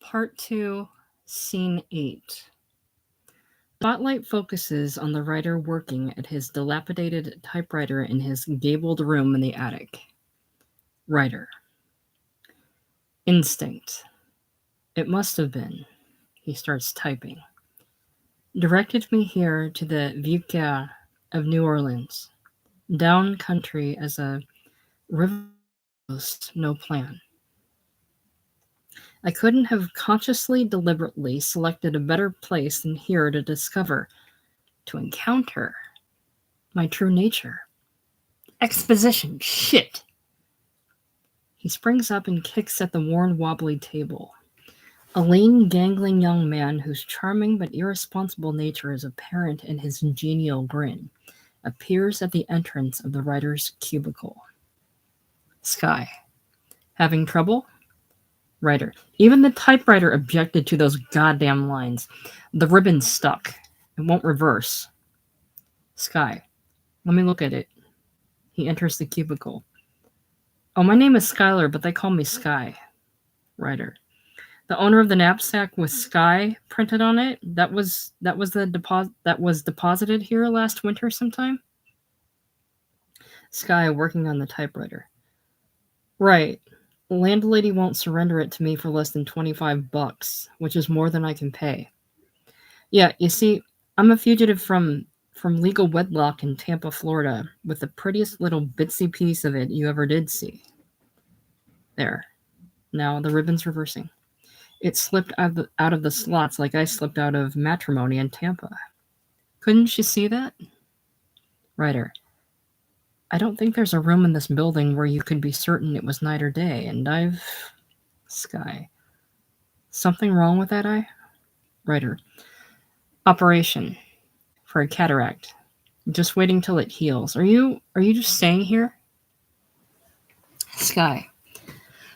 Part 2, Scene 8. Spotlight focuses on the writer working at his dilapidated typewriter in his gabled room in the attic. Writer. Instinct. It must have been. He starts typing. Directed me here to the Vieux Carre of New Orleans. Down country as a river coast, no plan. I couldn't have consciously, deliberately selected a better place than here to discover, to encounter, my true nature. Exposition, shit! He springs up and kicks at the worn, wobbly table. A lean, gangling young man whose charming but irresponsible nature is apparent in his genial grin appears at the entrance of the writer's cubicle. Sky. Having trouble? Writer. Even the typewriter objected to those goddamn lines. The ribbon's stuck. It won't reverse. Sky. Let me look at it. He enters the cubicle. Oh, my name is Skylar, but they call me Sky. Writer. The owner of the knapsack with Sky printed on it, that was deposited here last winter sometime? Sky working on the typewriter. Right. Landlady won't surrender it to me for less than $25, which is more than I can pay. Yeah, you see, I'm a fugitive from legal wedlock in Tampa, Florida, with the prettiest little bitsy piece of it you ever did see. There. Now the ribbon's reversing. It slipped out of the slots like I slipped out of matrimony in Tampa. Couldn't you see that? Writer. I don't think there's a room in this building where you could be certain it was night or day, and I've... Sky. Something wrong with that eye? Writer. Operation. For a cataract. Just waiting till it heals. Are you just staying here? Sky.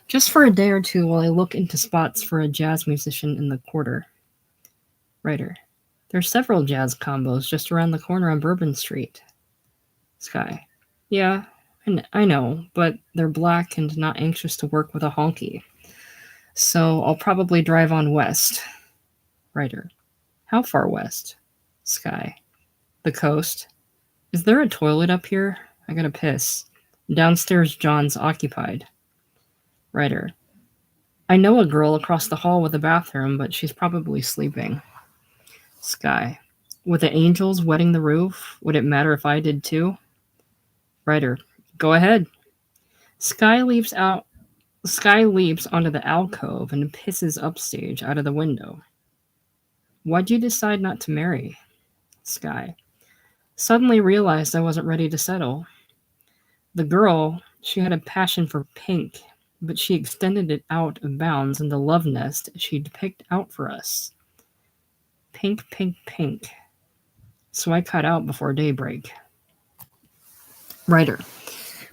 Just for a day or two while I look into spots for a jazz musician in the quarter. Writer. There's several jazz combos just around the corner on Bourbon Street. Sky. Yeah, I know, but they're black and not anxious to work with a honky. So I'll probably drive on west. Writer. How far west? Sky. The coast. Is there a toilet up here? I gotta piss. Downstairs John's occupied. Writer. I know a girl across the hall with a bathroom, but she's probably sleeping. Sky. With the angels wetting the roof, would it matter if I did too? Writer. Go ahead. Sky leaps onto the alcove and pisses upstage out of the window. Why'd you decide not to marry? Sky. Suddenly realized I wasn't ready to settle. The girl, she had a passion for pink, but she extended it out of bounds in the love nest she'd picked out for us. Pink, pink, pink. So I cut out before daybreak. Writer.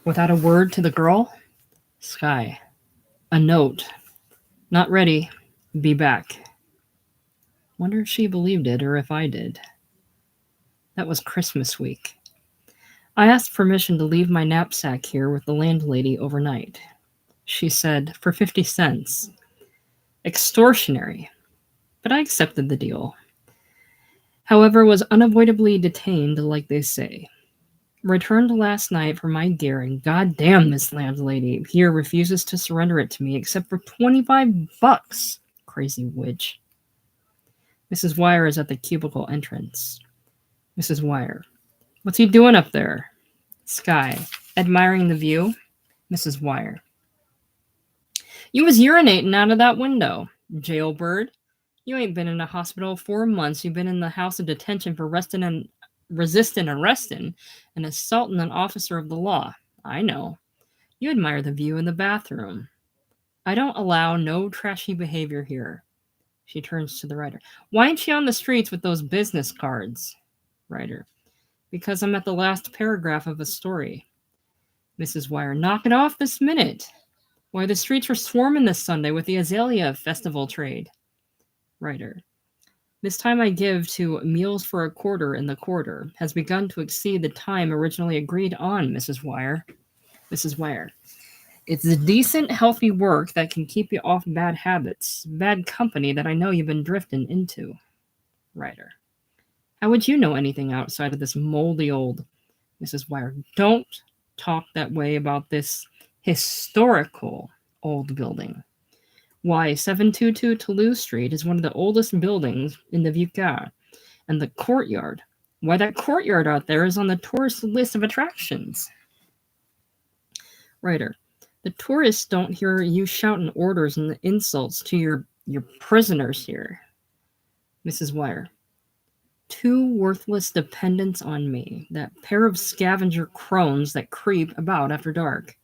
Without a word to the girl? Sky. A note. Not ready. Be back. Wonder if she believed it or if I did. That was Christmas week. I asked permission to leave my knapsack here with the landlady overnight. She said, for 50 cents. Extortionary. But I accepted the deal. However, was unavoidably detained, like they say. Returned last night for my gear, and goddamn this landlady here refuses to surrender it to me except for $25. Crazy witch. Mrs. Wire is at the cubicle entrance. Mrs. Wire. What's he doing up there? Sky. Admiring the view. Mrs. Wire. You was urinating out of that window. Jailbird. You ain't been in a hospital 4 months. You've been in the house of detention for resisting arresting and assaulting an officer of the law. I know. You admire the view in the bathroom. I don't allow no trashy behavior here. She turns to the writer. Why ain't she on the streets with those business cards? Writer. Because I'm at the last paragraph of a story. Mrs. Wire. Knock it off this minute. Why, the streets were swarming this Sunday with the Azalea Festival trade. Writer. This time I give to meals for a quarter in the quarter has begun to exceed the time originally agreed on, Mrs. Wire. Mrs. Wire. It's the decent, healthy work that can keep you off bad habits, bad company that I know you've been drifting into. Writer. How would you know anything outside of this moldy old Mrs. Wire? Don't talk that way about this historical old building. Why, 722 Toulouse Street is one of the oldest buildings in the Vieux Carre. And the courtyard. Why, that courtyard out there is on the tourist list of attractions. Writer. The tourists don't hear you shouting orders and insults to your prisoners here. Mrs. Wire. Two worthless dependents on me, that pair of scavenger crones that creep about after dark.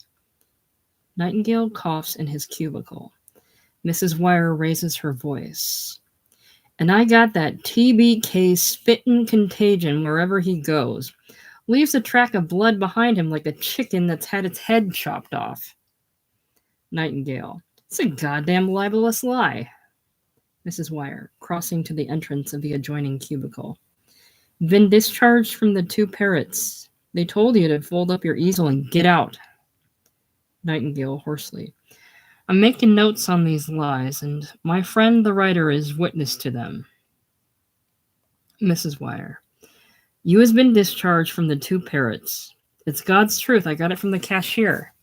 Nightingale coughs in his cubicle. Mrs. Wire raises her voice. And I got that TBK spittin' contagion wherever he goes. Leaves a track of blood behind him like a chicken that's had its head chopped off. Nightingale. It's a goddamn libelous lie. Mrs. Wire, crossing to the entrance of the adjoining cubicle. Been discharged from the two parrots. They told you to fold up your easel and get out. Nightingale hoarsely. I'm making notes on these lies, and my friend the writer is witness to them. Mrs. Wire. You has been discharged from the two parrots. It's God's truth. I got it from the cashier.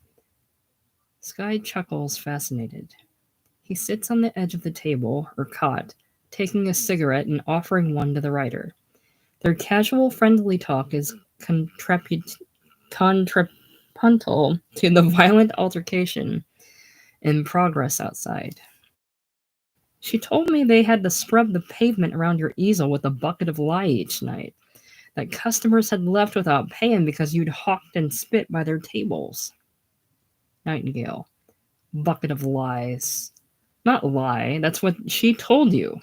Sky chuckles, fascinated. He sits on the edge of the table, or cot, taking a cigarette and offering one to the writer. Their casual, friendly talk is contrapuntal to the violent altercation in progress outside. She told me they had to scrub the pavement around your easel with a bucket of lye each night, that customers had left without paying because you'd hawked and spit by their tables. Nightingale. Bucket of lies. Not lie, that's what she told you.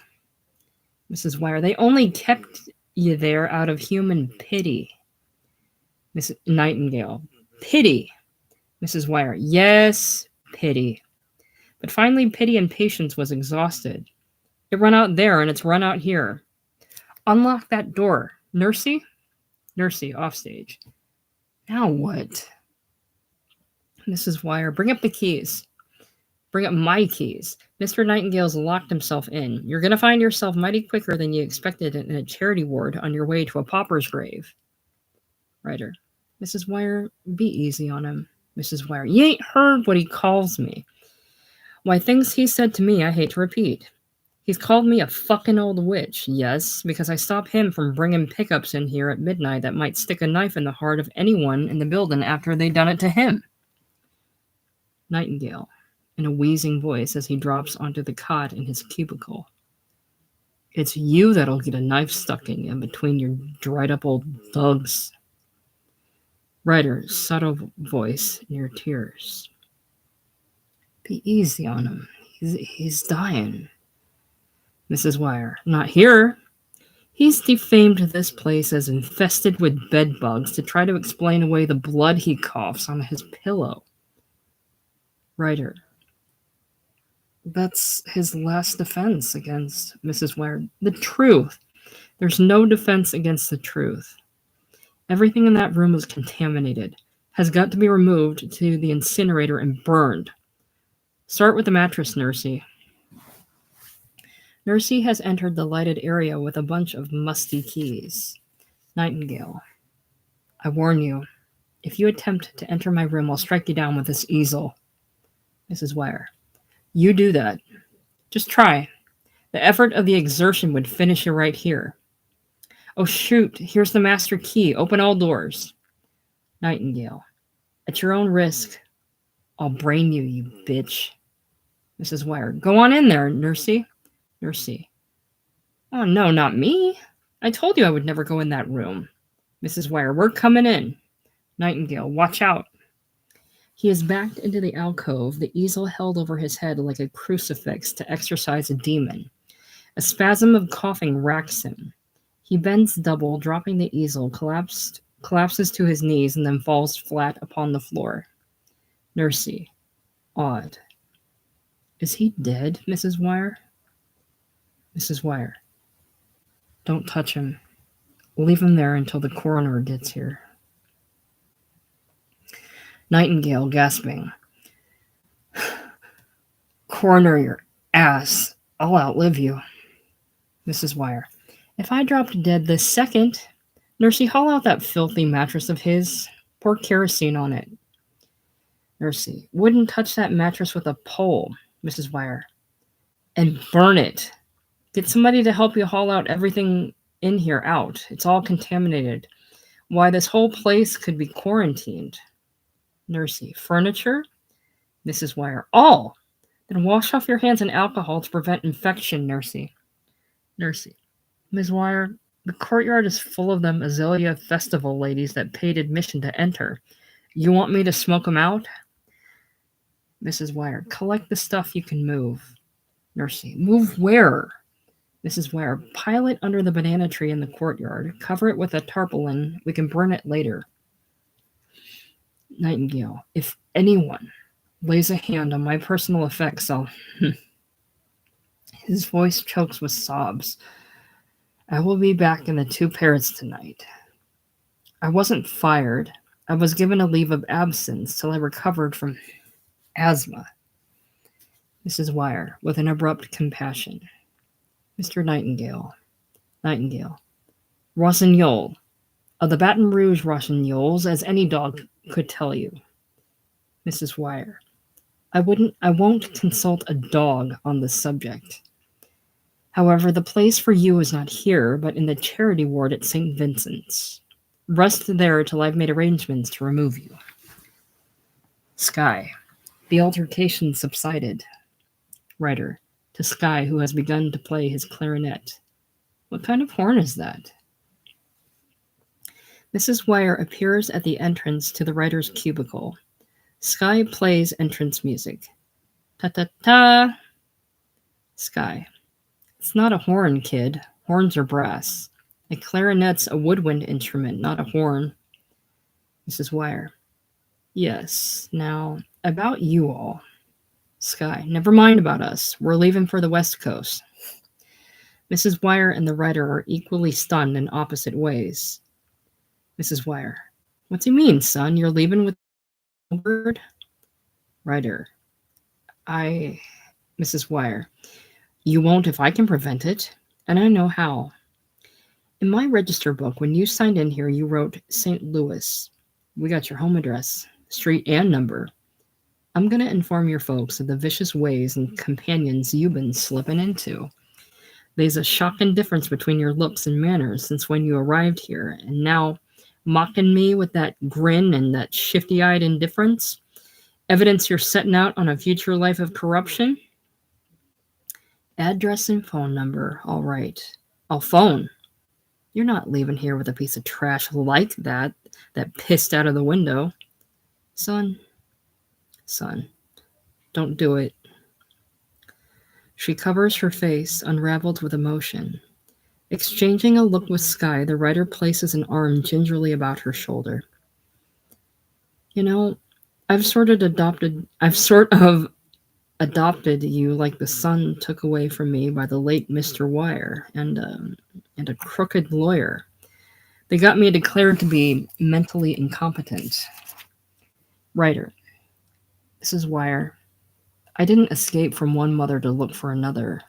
Mrs. Wire. They only kept you there out of human pity. Miss Nightingale. Pity. Mrs. Wire. Yes, pity. But finally pity and patience was exhausted. It run out there and it's run out here. Unlock that door. Nursey? Nursey, offstage. Now what? Mrs. Wire. Bring up the keys. Bring up my keys. Mr. Nightingale's locked himself in. You're going to find yourself mighty quicker than you expected in a charity ward on your way to a pauper's grave. Writer. Mrs. Wire, be easy on him. Mrs. Wire. You ain't heard what he calls me. Why, things he said to me I hate to repeat. He's called me a fucking old witch, yes, because I stopped him from bringing pickups in here at midnight that might stick a knife in the heart of anyone in the building after they done it to him. Nightingale. In a wheezing voice as he drops onto the cot in his cubicle. It's you that'll get a knife stuck in you between your dried-up old thugs. Writer, subtle voice near tears. Be easy on him. He's dying. Mrs. Wire. Not here. He's defamed this place as infested with bedbugs to try to explain away the blood he coughs on his pillow. Writer. That's his last defense against Mrs. Wire. The truth. There's no defense against the truth. Everything in that room is contaminated. Has got to be removed to the incinerator and burned. Start with the mattress, Nursey. Nursey has entered the lighted area with a bunch of musty keys. Nightingale. I warn you, if you attempt to enter my room, I'll strike you down with this easel. Mrs. Wire. You do that. Just try. The effort of the exertion would finish you right here. Oh, shoot. Here's the master key. Open all doors. Nightingale. At your own risk. I'll brain you, you bitch. Mrs. Wire. Go on in there, Nursey. Nursey. Oh, no, not me. I told you I would never go in that room. Mrs. Wire. We're coming in. Nightingale. Watch out. He is backed into the alcove, the easel held over his head like a crucifix to exorcise a demon. A spasm of coughing racks him. He bends double, dropping the easel, collapses to his knees, and then falls flat upon the floor. Nursey. Awed. Is he dead, Mrs. Wire? Mrs. Wire. Don't touch him. Leave him there until the coroner gets here. Nightingale, gasping. Corner your ass. I'll outlive you. Mrs. Wire. If I dropped dead this second, Nursey, haul out that filthy mattress of his. Pour kerosene on it. Nursey. Wouldn't touch that mattress with a pole. Mrs. Wire. And burn it. Get somebody to help you haul out everything in here out. It's all contaminated. Why, this whole place could be quarantined. Nursey. Furniture? Mrs. Wire. All. Then wash off your hands in alcohol to prevent infection, Nursey. Nursey. Ms. Wire, the courtyard is full of them Azalea Festival ladies that paid admission to enter. You want me to smoke them out? Mrs. Wire. Collect the stuff you can move. Nursey. Move where? Mrs. Wire. Pile it under the banana tree in the courtyard. Cover it with a tarpaulin. We can burn it later. Nightingale. If anyone lays a hand on my personal effects, I'll... His voice chokes with sobs. I will be back in the 2 Parrots tonight. I wasn't fired. I was given a leave of absence till I recovered from asthma. Mrs. Wire, with an abrupt compassion. Mr. Nightingale. Nightingale. Rossignol. Of the Baton Rouge Rossignols, as any dog could tell you. Mrs. Wire. I won't consult a dog on this subject. However, the place for you is not here, but in the charity ward at St. Vincent's. Rest there till I've made arrangements to remove you. Sky. The altercation subsided. Writer. To Sky, who has begun to play his clarinet. What kind of horn is that? Mrs. Wire appears at the entrance to the writer's cubicle. Sky plays entrance music. Ta-ta-ta. Sky. It's not a horn, kid. Horns are brass. A clarinet's a woodwind instrument, not a horn. Mrs. Wire. Yes. Now, about you all. Sky. Never mind about us. We're leaving for the West Coast. Mrs. Wire and the writer are equally stunned in opposite ways. Mrs. Wire. What's he mean, son? You're leaving with a word? Writer. Mrs. Wire. You won't if I can prevent it, and I know how. In my register book, when you signed in here, you wrote St. Louis. We got your home address, street, and number. I'm going to inform your folks of the vicious ways and companions you've been slipping into. There's a shocking difference between your looks and manners since when you arrived here, and now mocking me with that grin and that shifty-eyed indifference? Evidence you're setting out on a future life of corruption? Address and phone number. All right. I'll phone. You're not leaving here with a piece of trash like that pissed out of the window. Son, don't do it. She covers her face, unraveled with emotion. Exchanging a look with Sky, the writer places an arm gingerly about her shoulder. You know, I've sort of adopted you like the son took away from me by the late Mr. Wire and a crooked lawyer. They got me declared to be mentally incompetent. Writer. Mrs. Wire. I didn't escape from one mother to look for another.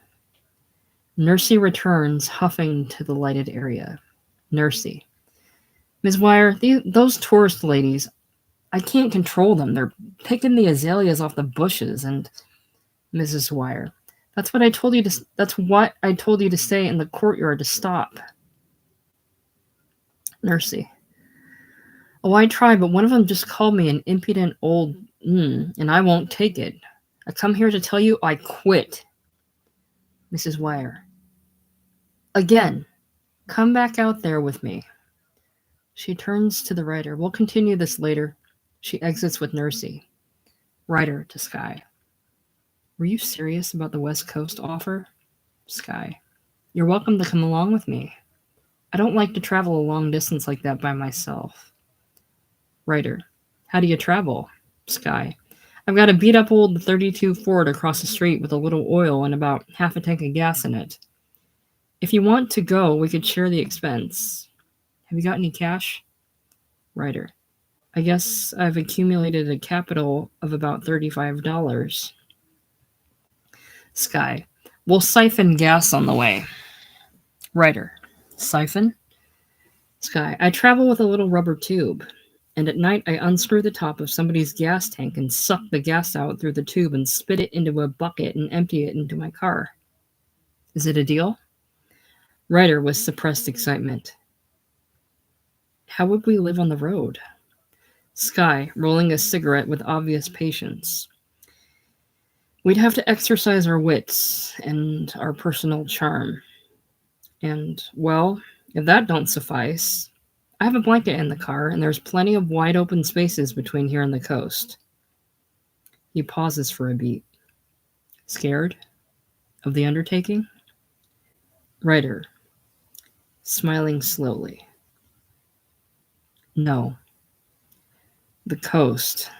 Nursey returns, huffing to the lighted area. Nursey. Ms. Wire, those tourist ladies, I can't control them. They're picking the azaleas off the bushes and... Mrs. Wire. That's what I told you to say in the courtyard to stop. Nursey. Oh, I tried, but one of them just called me an impudent old and I won't take it. I come here to tell you I quit. Mrs. Wire. Again, come back out there with me. She turns to the writer. We'll continue this later. She exits with Nursey. Writer to Sky. Were you serious about the West Coast offer? Sky. You're welcome to come along with me. I don't like to travel a long distance like that by myself. Writer. How do you travel? Sky. I've got a beat-up old 32 Ford across the street with a little oil and about half a tank of gas in it. If you want to go, we could share the expense. Have you got any cash? Writer. I guess I've accumulated a capital of about $35. Sky. We'll siphon gas on the way. Writer. Siphon? Sky. I travel with a little rubber tube, and at night I unscrew the top of somebody's gas tank and suck the gas out through the tube and spit it into a bucket and empty it into my car. Is it a deal? Writer with suppressed excitement. How would we live on the road? Sky, rolling a cigarette with obvious patience. We'd have to exercise our wits and our personal charm. And, well, if that don't suffice, I have a blanket in the car, and there's plenty of wide open spaces between here and the coast. He pauses for a beat. Scared of the undertaking? Writer, smiling slowly. No. The coast.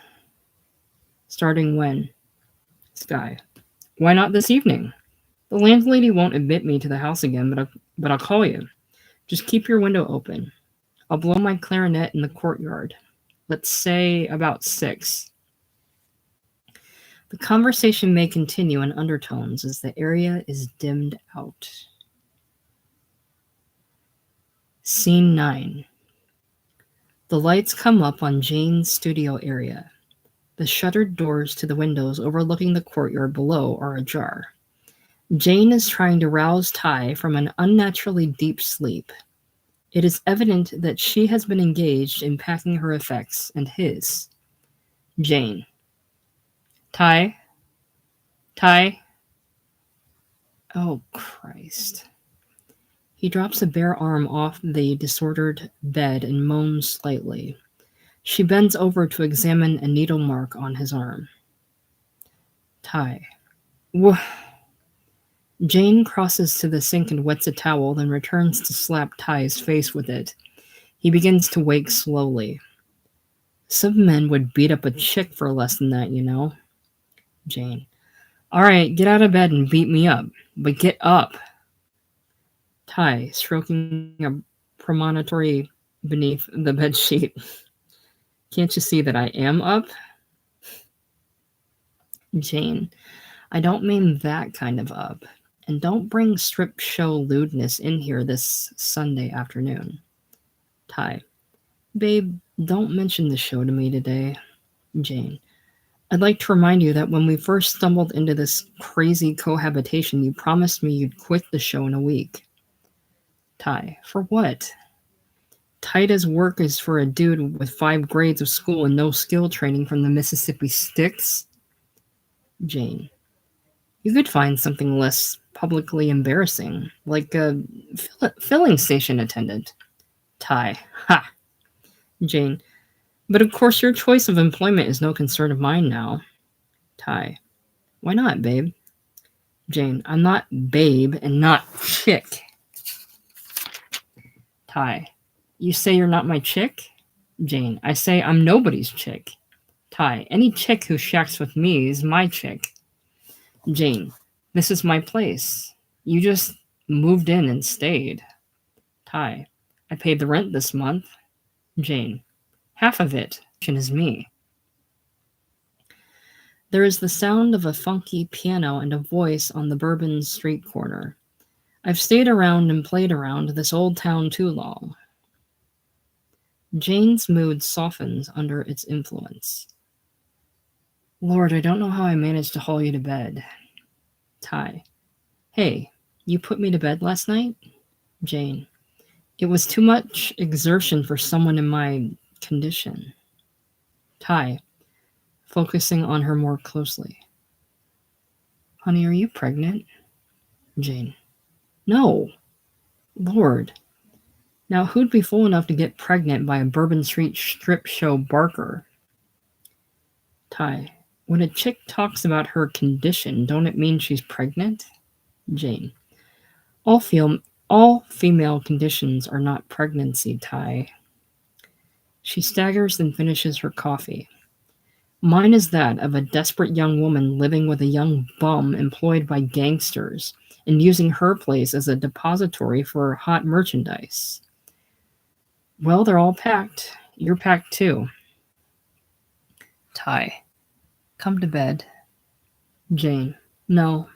Starting when? Sky. Why not this evening? The landlady won't admit me to the house again, but I'll call you. Just keep your window open. I'll blow my clarinet in the courtyard. Let's say about 6. The conversation may continue in undertones as the area is dimmed out. Scene 9. The lights come up on Jane's studio area. The shuttered doors to the windows overlooking the courtyard below are ajar. Jane is trying to rouse Ty from an unnaturally deep sleep. It is evident that she has been engaged in packing her effects and his. Jane. Ty? Ty? Oh, Christ. He drops a bare arm off the disordered bed and moans slightly. She bends over to examine a needle mark on his arm. Ty. Jane crosses to the sink and wets a towel, then returns to slap Ty's face with it. He begins to wake slowly. Some men would beat up a chick for less than that, you know. Jane. All right, get out of bed and beat me up. But get up. Ty, stroking a promontory beneath the bedsheet. Can't you see that I am up? Jane. I don't mean that kind of up. And don't bring strip show lewdness in here this Sunday afternoon. Ty. Babe, don't mention the show to me today. Jane. I'd like to remind you that when we first stumbled into this crazy cohabitation, you promised me you'd quit the show in a week. Ty. For what? Tight as work is for a dude with 5 grades of school and no skill training from the Mississippi Sticks? Jane. You could find something less publicly embarrassing, like a filling station attendant. Ty. Ha! Jane. But of course your choice of employment is no concern of mine now. Ty. Why not, babe? Jane. I'm not babe and not chick. Ty. You say you're not my chick? Jane. I say I'm nobody's chick. Ty. Any chick who shacks with me is my chick. Jane. This is my place. You just moved in and stayed. Ty. I paid the rent this month. Jane. Half of it is me. There is the sound of a funky piano and a voice on the Bourbon Street corner. I've stayed around and played around this old town too long. Jane's mood softens under its influence. Lord, I don't know how I managed to haul you to bed. Ty. Hey, you put me to bed last night? Jane. It was too much exertion for someone in my condition. Ty, focusing on her more closely. Honey, are you pregnant? Jane. No. Lord. Now who'd be fool enough to get pregnant by a Bourbon Street strip show barker? Ty. When a chick talks about her condition, don't it mean she's pregnant? Jane. All female conditions are not pregnancy, Ty. She staggers and finishes her coffee. Mine is that of a desperate young woman living with a young bum employed by gangsters and using her place as a depository for hot merchandise. Well, they're all packed. You're packed too. Ty. Come to bed. Jane. No.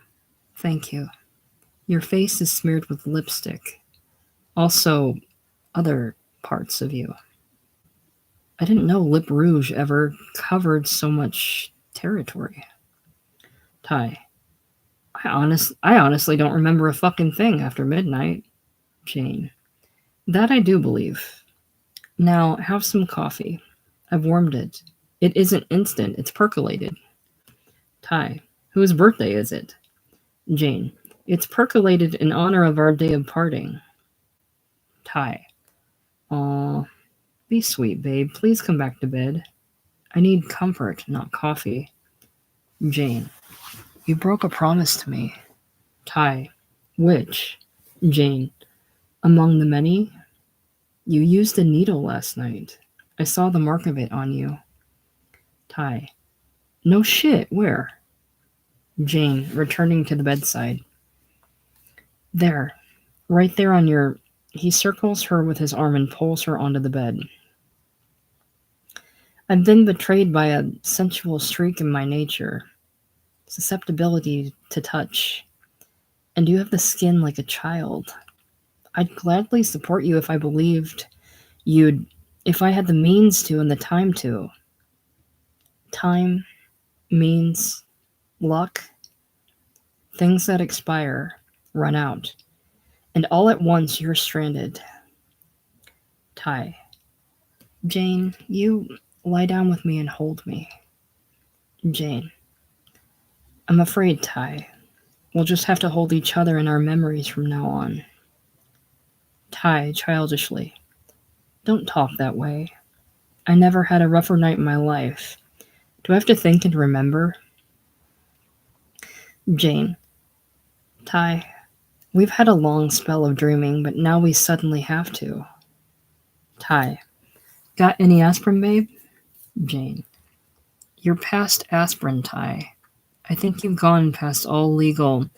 Thank you. Your face is smeared with lipstick. Also, other parts of you. I didn't know lip rouge ever covered so much territory. Ty. I honestly don't remember a fucking thing after midnight. Jane. That I do believe. Now, have some coffee. I've warmed it. It isn't instant, it's percolated. Ty. Whose birthday is it? Jane. It's percolated in honor of our day of parting. Ty. Aw. Be sweet, babe. Please come back to bed. I need comfort, not coffee. Jane. You broke a promise to me. Ty. Which? Jane. Among the many? You used a needle last night. I saw the mark of it on you. Ty. No shit, where? Jane, returning to the bedside. There. Right there on your... He circles her with his arm and pulls her onto the bed. I've been betrayed by a sensual streak in my nature. Susceptibility to touch. And you have the skin like a child. I'd gladly support you if I believed you'd... If I had the means to and the time to. Time, means, luck, things that expire, run out. And all at once you're stranded. Ty. Jane, you lie down with me and hold me. Jane. I'm afraid, Ty. We'll just have to hold each other in our memories from now on. Ty, childishly. Don't talk that way. I never had a rougher night in my life. Do I have to think and remember? Jane. Ty, we've had a long spell of dreaming, but now we suddenly have to. Ty. Got any aspirin, babe? Jane. You're past aspirin, Ty. I think you've gone past all legal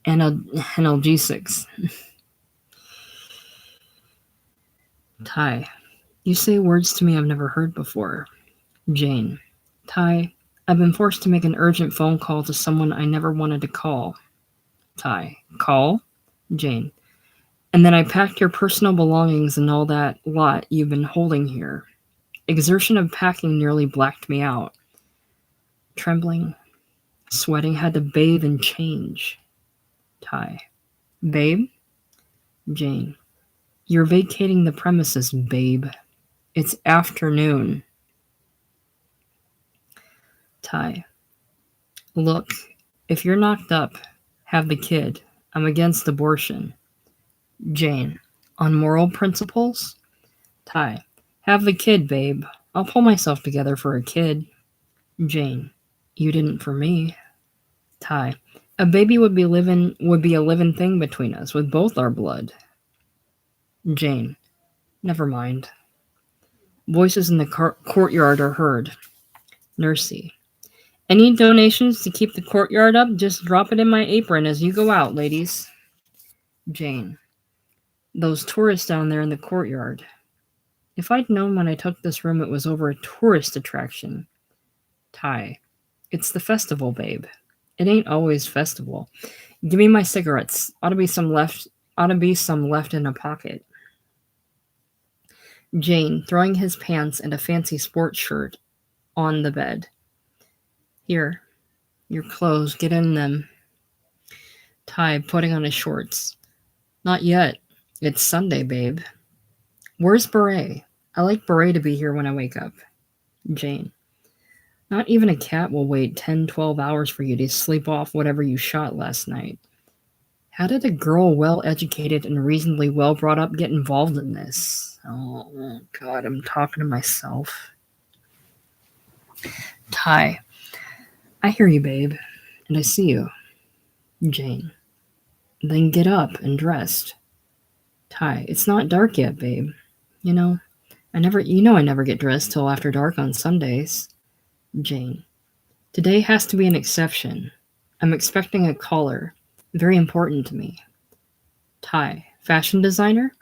analgesics. Ty. You say words to me I've never heard before. Jane. Ty, I've been forced to make an urgent phone call to someone I never wanted to call. Ty. Call? Jane. And then I packed your personal belongings and all that lot you've been holding here. Exertion of packing nearly blacked me out. Trembling, sweating, had to bathe and change. Ty. Babe? Jane. You're vacating the premises, babe. It's afternoon. Ty. Look, if you're knocked up, have the kid. I'm against abortion. Jane. On moral principles? Ty. Have the kid, babe. I'll pull myself together for a kid. Jane. You didn't for me. Ty. A baby would be a living thing between us, with both our blood. Jane. Never mind. Voices in the courtyard are heard. Nursey. Any donations to keep the courtyard up? Just drop it in my apron as you go out, ladies. Jane. Those tourists down there in the courtyard. If I'd known when I took this room it was over a tourist attraction. Ty. It's the festival, babe. It ain't always festival. Give me my cigarettes. Ought to be some left in a pocket. Jane, throwing his pants and a fancy sports shirt on the bed. Here, your clothes, get in them. Ty, putting on his shorts. Not yet. It's Sunday, babe. Where's Beret? I like Beret to be here when I wake up. Jane. Not even a cat will wait 10, 12 hours for you to sleep off whatever you shot last night. How did a girl well-educated and reasonably well-brought up get involved in this? Oh, God, I'm talking to myself. Ty. I hear you, babe, and I see you. Jane. Then get up and dressed. Ty. It's not dark yet, babe. I never get dressed till after dark on Sundays. Jane. Today has to be an exception. I'm expecting a caller. Very important to me. Ty. Fashion designer?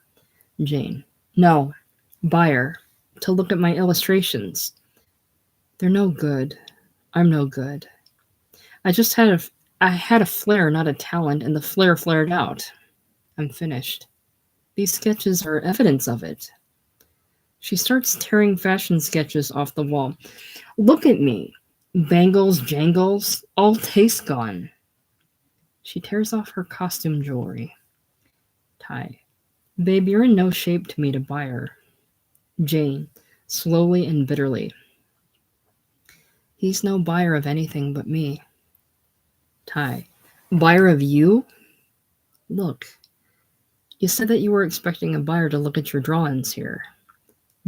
Jane. No. Buyer. To look at my illustrations. They're no good. I'm no good. I just had I had a flair, not a talent, and the flair flared out. I'm finished. These sketches are evidence of it. She starts tearing fashion sketches off the wall. Look at me. Bangles, jangles, all taste gone. She tears off her costume jewelry. Ty. Babe, you're in no shape to meet a buyer. Jane, slowly and bitterly. He's no buyer of anything but me. Ty. Buyer of you? Look. You said that you were expecting a buyer to look at your drawings here.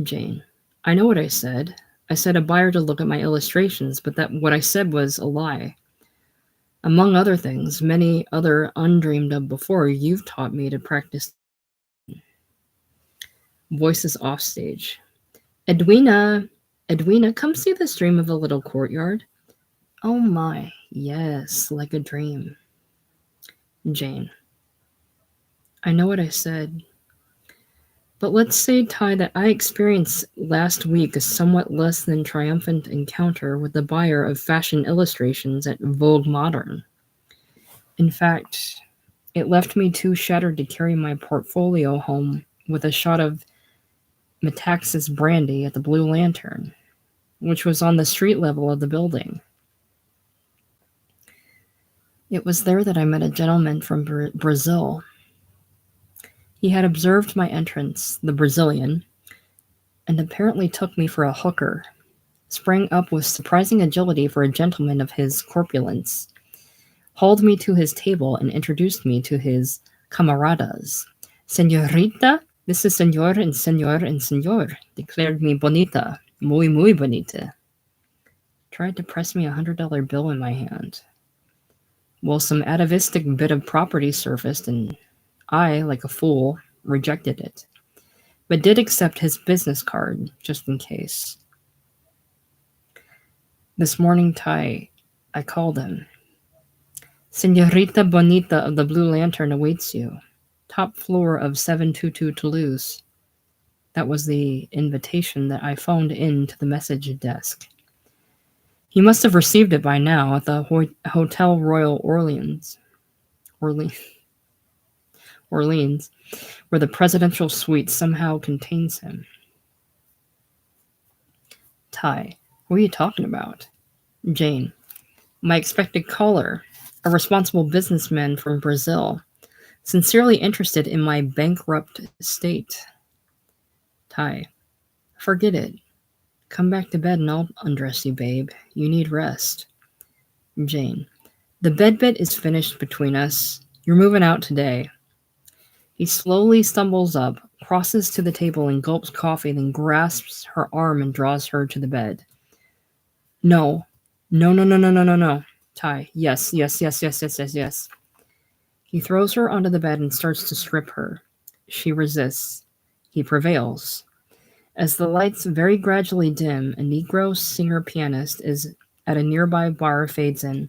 Jane. I know what I said. I said a buyer to look at my illustrations, but that what I said was a lie. Among other things, many other undreamed of before, you've taught me to practice. Voices offstage. Edwina! Edwina, come see this dream of a little courtyard. Oh my, yes, like a dream. Jane. I know what I said. But let's say, Ty, that I experienced last week a somewhat less than triumphant encounter with the buyer of fashion illustrations at Vogue Modern. In fact, it left me too shattered to carry my portfolio home with a shot of Metaxas brandy at the Blue Lantern, which was on the street level of the building. It was there that I met a gentleman from Brazil. He had observed my entrance, the Brazilian, and apparently took me for a hooker, sprang up with surprising agility for a gentleman of his corpulence, hauled me to his table and introduced me to his camaradas. Señorita, this is señor and señor, declared me bonita, muy bonita. Tried to press me $100 bill in my hand. Well, some atavistic bit of property surfaced, and I, like a fool, rejected it, but did accept his business card, just in case. This morning, Ty, I called him. Señorita Bonita of the Blue Lantern awaits you. Top floor of 722 Toulouse. That was the invitation that I phoned in to the message desk. He must have received it by now at the Hotel Royal Orleans, where the presidential suite somehow contains him. Ty, what are you talking about? Jane, my expected caller, a responsible businessman from Brazil, sincerely interested in my bankrupt state. Ty, forget it. Come back to bed and I'll undress you, babe. You need rest. Jane, the bed bit is finished between us. You're moving out today. He slowly stumbles up, crosses to the table and gulps coffee, then grasps her arm and draws her to the bed. No. Ty, yes. He throws her onto the bed and starts to strip her. She resists. He prevails. As the lights very gradually dim, a Negro singer-pianist is at a nearby bar fades in.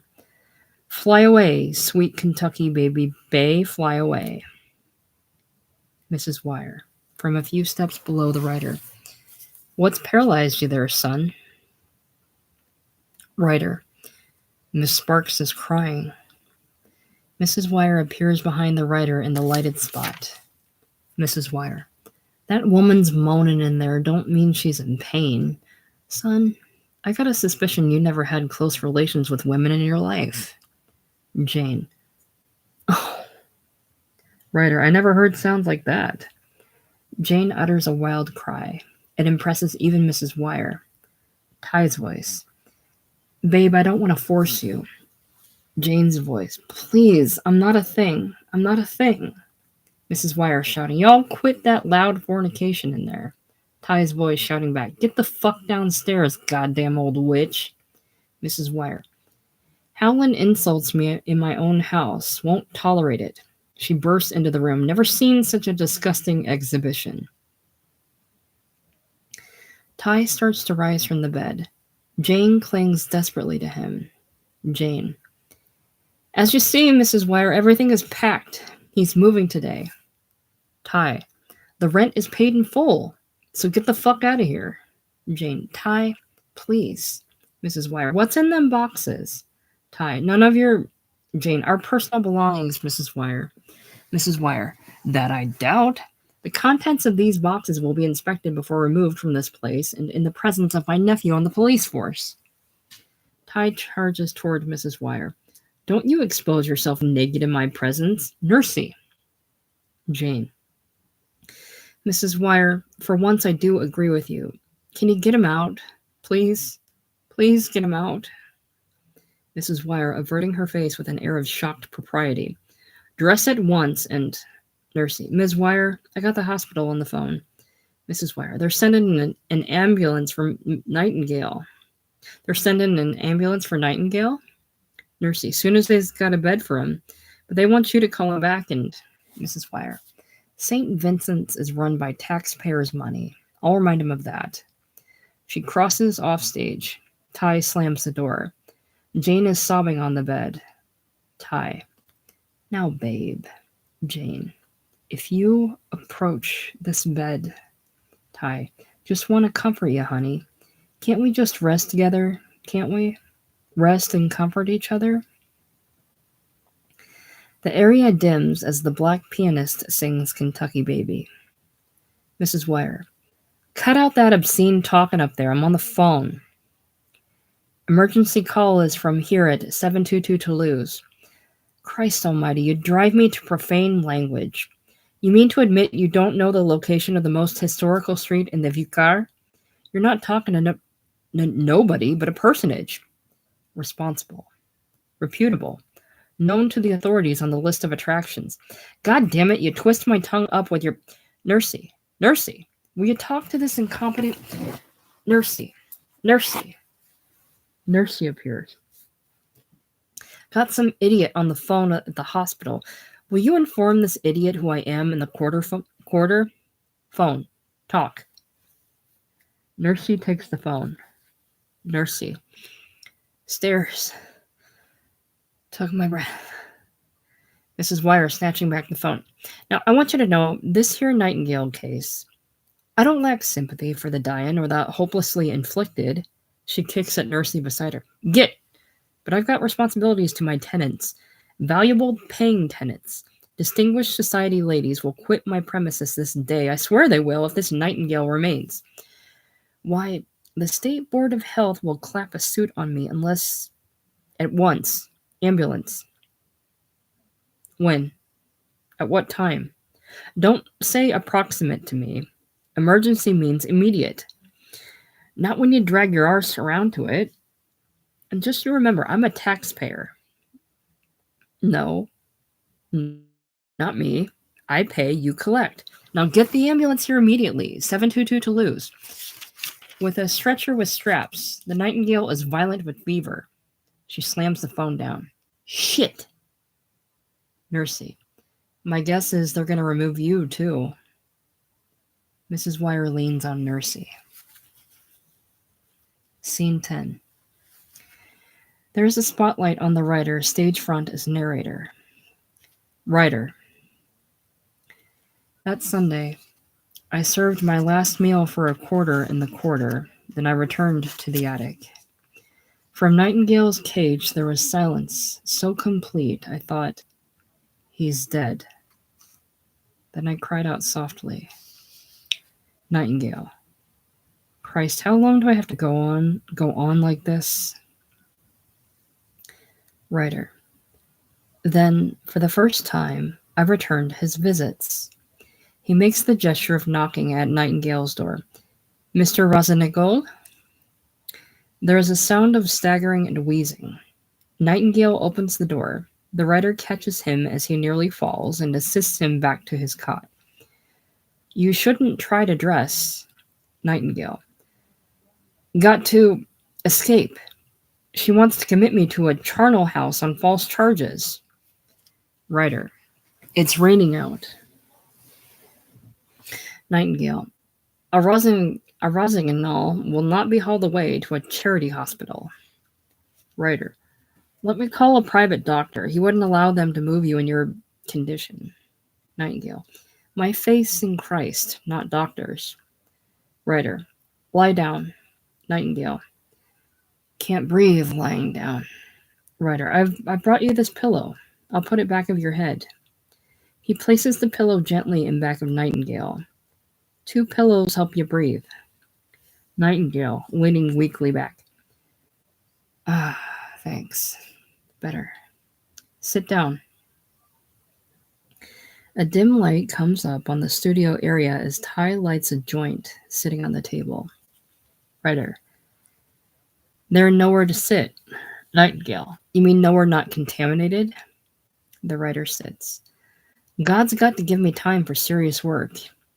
Fly away, sweet Kentucky baby bay, fly away. Mrs. Wire, from a few steps below the writer. What's paralyzed you there, son? Writer. Miss Sparks is crying. Mrs. Wire appears behind the writer in the lighted spot. Mrs. Wire. That woman's moaning in there don't mean she's in pain. Son, I got a suspicion you never had close relations with women in your life. Jane. Oh. Writer, I never heard sounds like that. Jane utters a wild cry. It impresses even Mrs. Wire. Ty's voice. Babe, I don't want to force you. Jane's voice. Please, I'm not a thing. Mrs. Wire shouting, y'all quit that loud fornication in there. Ty's voice shouting back, get the fuck downstairs, goddamn old witch. Mrs. Wire. Howlin insults me in my own house. Won't tolerate it. She bursts into the room. Never seen such a disgusting exhibition. Ty starts to rise from the bed. Jane clings desperately to him. Jane. As you see, Mrs. Wire, everything is packed. He's moving today. Ty. The rent is paid in full, so get the fuck out of here. Jane. Ty, please. Mrs. Wire. What's in them boxes? Ty. None of your... Jane, our personal belongings, Mrs. Wire. Mrs. Wire, that I doubt. The contents of these boxes will be inspected before removed from this place and in the presence of my nephew on the police force. Ty charges toward Mrs. Wire. Don't you expose yourself naked in my presence. Nursey. Jane. Mrs. Wire, for once I do agree with you. Can you get him out? Please? Please get him out. Mrs. Wire, averting her face with an air of shocked propriety. Dress at once and... Nursey. Ms. Wire, I got the hospital on the phone. Mrs. Wire, they're sending an ambulance for Nightingale. They're sending an ambulance for Nightingale? Nursey, soon as they've got a bed for him. But they want you to call him back and... Mrs. Wire, St. Vincent's is run by taxpayers' money. I'll remind him of that. She crosses off stage. Ty slams the door. Jane is sobbing on the bed. Ty. Now, babe. Jane. If you approach this bed, Ty, just want to comfort you, honey. Can't we just rest together? Can't we? Rest and comfort each other? The area dims as the black pianist sings Kentucky Baby. Mrs. Wire. Cut out that obscene talking up there. I'm on the phone. Emergency call is from here at 722 Toulouse. Christ almighty, you drive me to profane language. You mean to admit you don't know the location of the most historical street in the Vieux Carre? You're not talking to nobody but a personage. Responsible. Reputable. Known to the authorities on the list of attractions. God damn it, you twist my tongue up with your... Nursey. Nursey. Will you talk to this incompetent... Nursey. Nursey. Nursey appears. Got some idiot on the phone at the hospital. Will you inform this idiot who I am in the quarter? Phone. Talk. Nursey takes the phone. Nursey. Stairs. Took my breath. Mrs. Wire snatching back the phone. Now, I want you to know, this here Nightingale case, I don't lack sympathy for the dying or the hopelessly inflicted. She kicks at Nursey beside her. Get! But I've got responsibilities to my tenants. Valuable paying tenants. Distinguished society ladies will quit my premises this day. I swear they will if this Nightingale remains. Why, the State Board of Health will clap a suit on me unless... At once. Ambulance. When? At what time? Don't say approximate to me. Emergency means immediate. Not when you drag your arse around to it. And just you remember, I'm a taxpayer. No. Not me. I pay, you collect. Now get the ambulance here immediately. 722 Toulouse. With a stretcher with straps, the Nightingale is violent with fever. She slams the phone down. Shit! Nursey. My guess is they're going to remove you, too. Mrs. Wire leans on Nursey. Scene 10. There is a spotlight on the writer, stage front as narrator. Writer. That Sunday, I served my last meal for a quarter in the quarter, then I returned to the attic. From Nightingale's cage there was silence, so complete I thought, he's dead. Then I cried out softly. Nightingale. Christ, how long do I have to go on like this? Writer. Then, for the first time, I returned his visits. He makes the gesture of knocking at Nightingale's door. Mr. Rosenigol? There is a sound of staggering and wheezing. Nightingale opens the door. The writer catches him as he nearly falls and assists him back to his cot. You shouldn't try to dress. Nightingale. Got to escape. She wants to commit me to a charnel house on false charges. Writer. It's raining out. Nightingale. A Rossignol will not be hauled away to a charity hospital. Writer. Let me call a private doctor. He wouldn't allow them to move you in your condition. Nightingale. My faith's in Christ, not doctors. Writer. Lie down. Nightingale. Can't breathe lying down. Writer, I've brought you this pillow. I'll put it back of your head. He places the pillow gently in back of Nightingale. 2 pillows help you breathe. Nightingale, leaning weakly back. Ah, thanks. Better. Sit down. A dim light comes up on the studio area as Ty lights a joint sitting on the table. Writer, there's nowhere to sit. Nightingale, you mean nowhere not contaminated? The writer sits. God's got to give me time for serious work.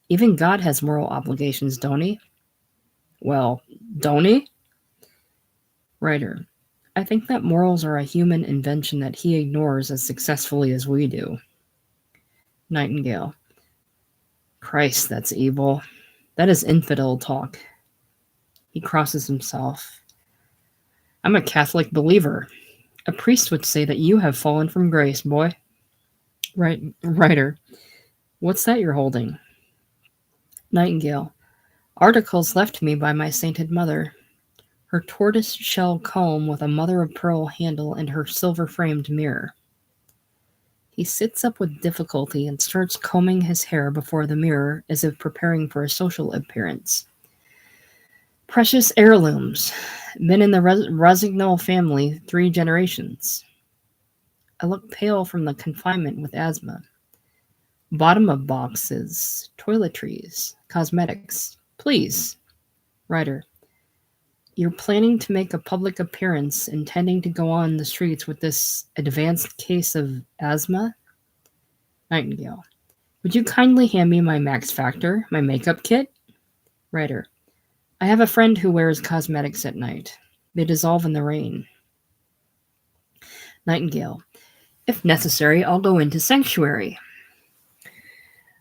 Even God has moral obligations, don't he? Well, don't he? Writer, I think that morals are a human invention that he ignores as successfully as we do. Nightingale, Christ, that's evil. That is infidel talk. He crosses himself. I'm a Catholic believer. A priest would say that you have fallen from grace, boy. Writer, what's that you're holding? Nightingale, articles left me by my sainted mother. Her tortoise-shell comb with a mother-of-pearl handle and her silver-framed mirror. He sits up with difficulty and starts combing his hair before the mirror as if preparing for a social appearance. Precious heirlooms. Been in the Rosignol family 3 generations. I look pale from the confinement with asthma. Bottom of boxes, toiletries, cosmetics. Please. Writer, you're planning to make a public appearance, intending to go on the streets with this advanced case of asthma? Nightingale, would you kindly hand me my Max Factor, my makeup kit? Writer, I have a friend who wears cosmetics at night. They dissolve in the rain. Nightingale, if necessary, I'll go into sanctuary.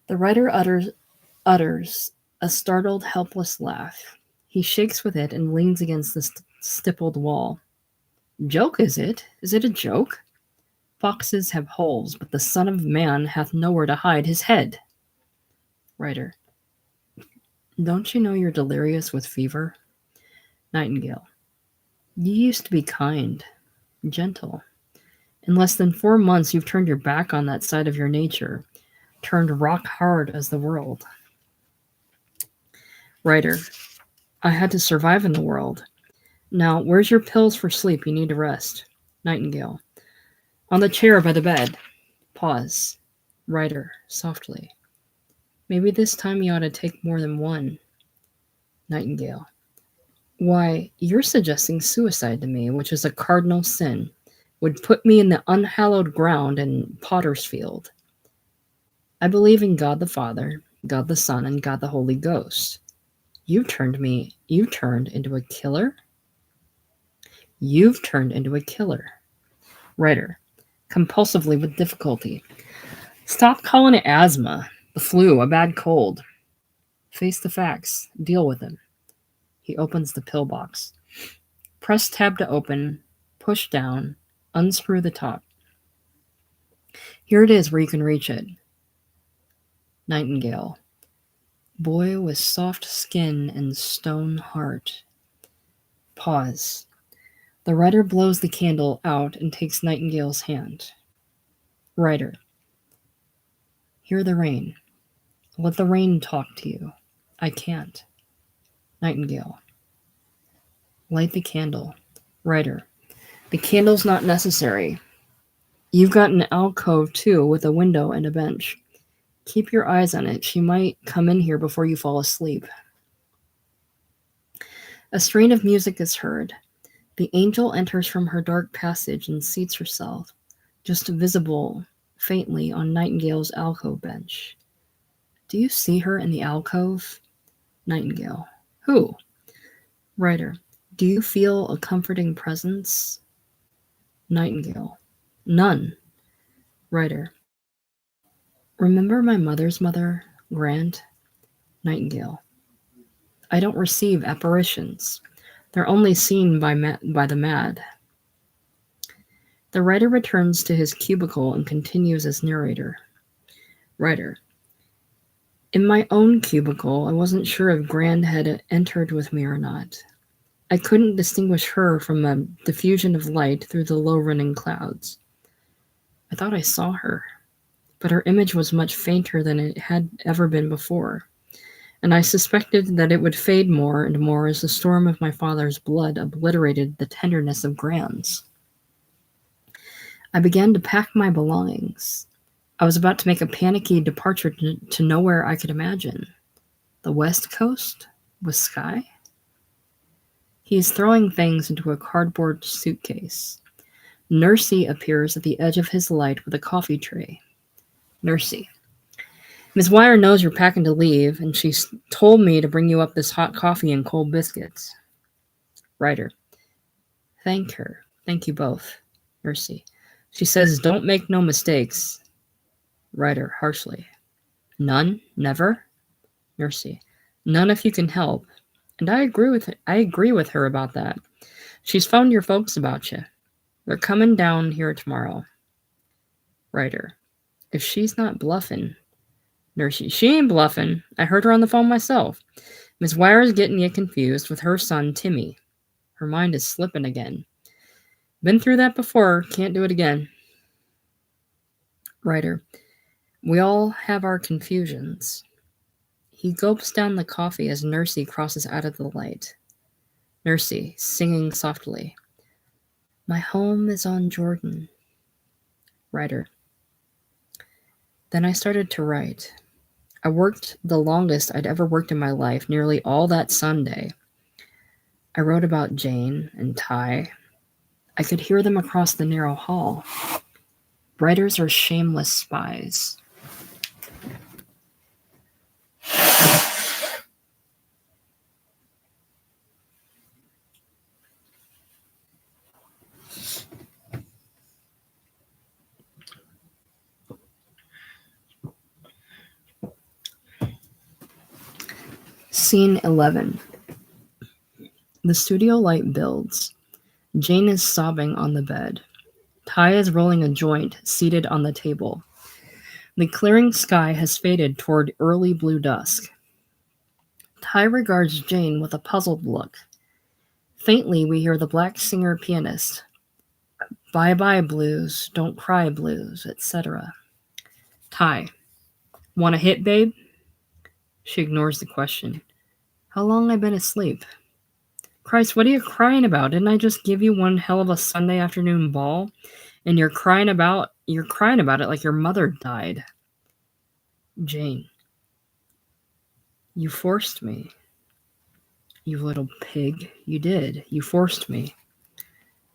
The writer utters a startled, helpless laugh. He shakes with it and leans against the stippled wall. Joke, is it? Is it a joke? Foxes have holes, but the Son of Man hath nowhere to hide his head. Writer, don't you know you're delirious with fever? Nightingale, you used to be kind, gentle. In less than 4 months, you've turned your back on that side of your nature, turned rock hard as the world. Writer, I had to survive in the world. Now, where's your pills for sleep? You need to rest. Nightingale, on the chair by the bed. Pause. Writer, softly. Maybe this time you ought to take more than one. Nightingale, why, you're suggesting suicide to me, which is a cardinal sin, would put me in the unhallowed ground in Potter's Field. I believe in God the Father, God the Son, and God the Holy Ghost. You turned into a killer? You've turned into a killer. Writer, compulsively with difficulty. Stop calling it asthma, the flu, a bad cold. Face the facts. Deal with them. He opens the pill box. Press tab to open. Push down. Unscrew the top. Here it is where you can reach it. Nightingale. Boy with soft skin and stone heart. Pause. The writer blows the candle out and takes Nightingale's hand. Writer. Hear the rain. Let the rain talk to you. I can't. Nightingale. Light the candle. Writer. The candle's not necessary. You've got an alcove, too, with a window and a bench. Keep your eyes on it. She might come in here before you fall asleep. A strain of music is heard. The angel enters from her dark passage and seats herself, just visible faintly on Nightingale's alcove bench. Do you see her in the alcove? Nightingale. Who? Writer. Do you feel a comforting presence? Nightingale. None. Writer. Remember my mother's mother, Grant? Nightingale. I don't receive apparitions. They're only seen by the mad. The writer returns to his cubicle and continues as narrator. Writer. In my own cubicle, I wasn't sure if Grand had entered with me or not. I couldn't distinguish her from a diffusion of light through the low-running clouds. I thought I saw her, but her image was much fainter than it had ever been before, and I suspected that it would fade more and more as the storm of my father's blood obliterated the tenderness of Grand's. I began to pack my belongings. I was about to make a panicky departure to nowhere I could imagine. The West Coast? With Sky? He is throwing things into a cardboard suitcase. Nursey appears at the edge of his light with a coffee tray. Nursey. Miss Wire knows you're packing to leave, and she's told me to bring you up this hot coffee and cold biscuits. Writer. Thank her. Thank you both. Nursey. She says don't make no mistakes. Writer. Harshly. None? Never? Nursey. None if you can help. And I agree with her about that. She's phoned your folks about you. They're coming down here tomorrow. Writer. If she's not bluffing. Nursey. She ain't bluffing. I heard her on the phone myself. Miss Wire's getting you confused with her son, Timmy. Her mind is slipping again. Been through that before. Can't do it again. Writer. We all have our confusions. He gulps down the coffee as Nursey crosses out of the light. Nursey, singing softly. My home is on Jordan. Writer. Then I started to write. I worked the longest I'd ever worked in my life, nearly all that Sunday. I wrote about Jane and Ty. I could hear them across the narrow hall. Writers are shameless spies. Scene 11. The studio light builds. Jane is sobbing on the bed. Ty is rolling a joint, seated on the table. The clearing sky has faded toward early blue dusk. Ty regards Jane with a puzzled look. Faintly, we hear the black singer pianist. Bye-bye blues, don't cry blues, etc. Ty. Want a hit, babe? She ignores the question. How long I been asleep? Christ, what are you crying about? Didn't I just give you one hell of a Sunday afternoon ball? And you're crying about it like your mother died. Jane. You forced me. You little pig. You did. You forced me.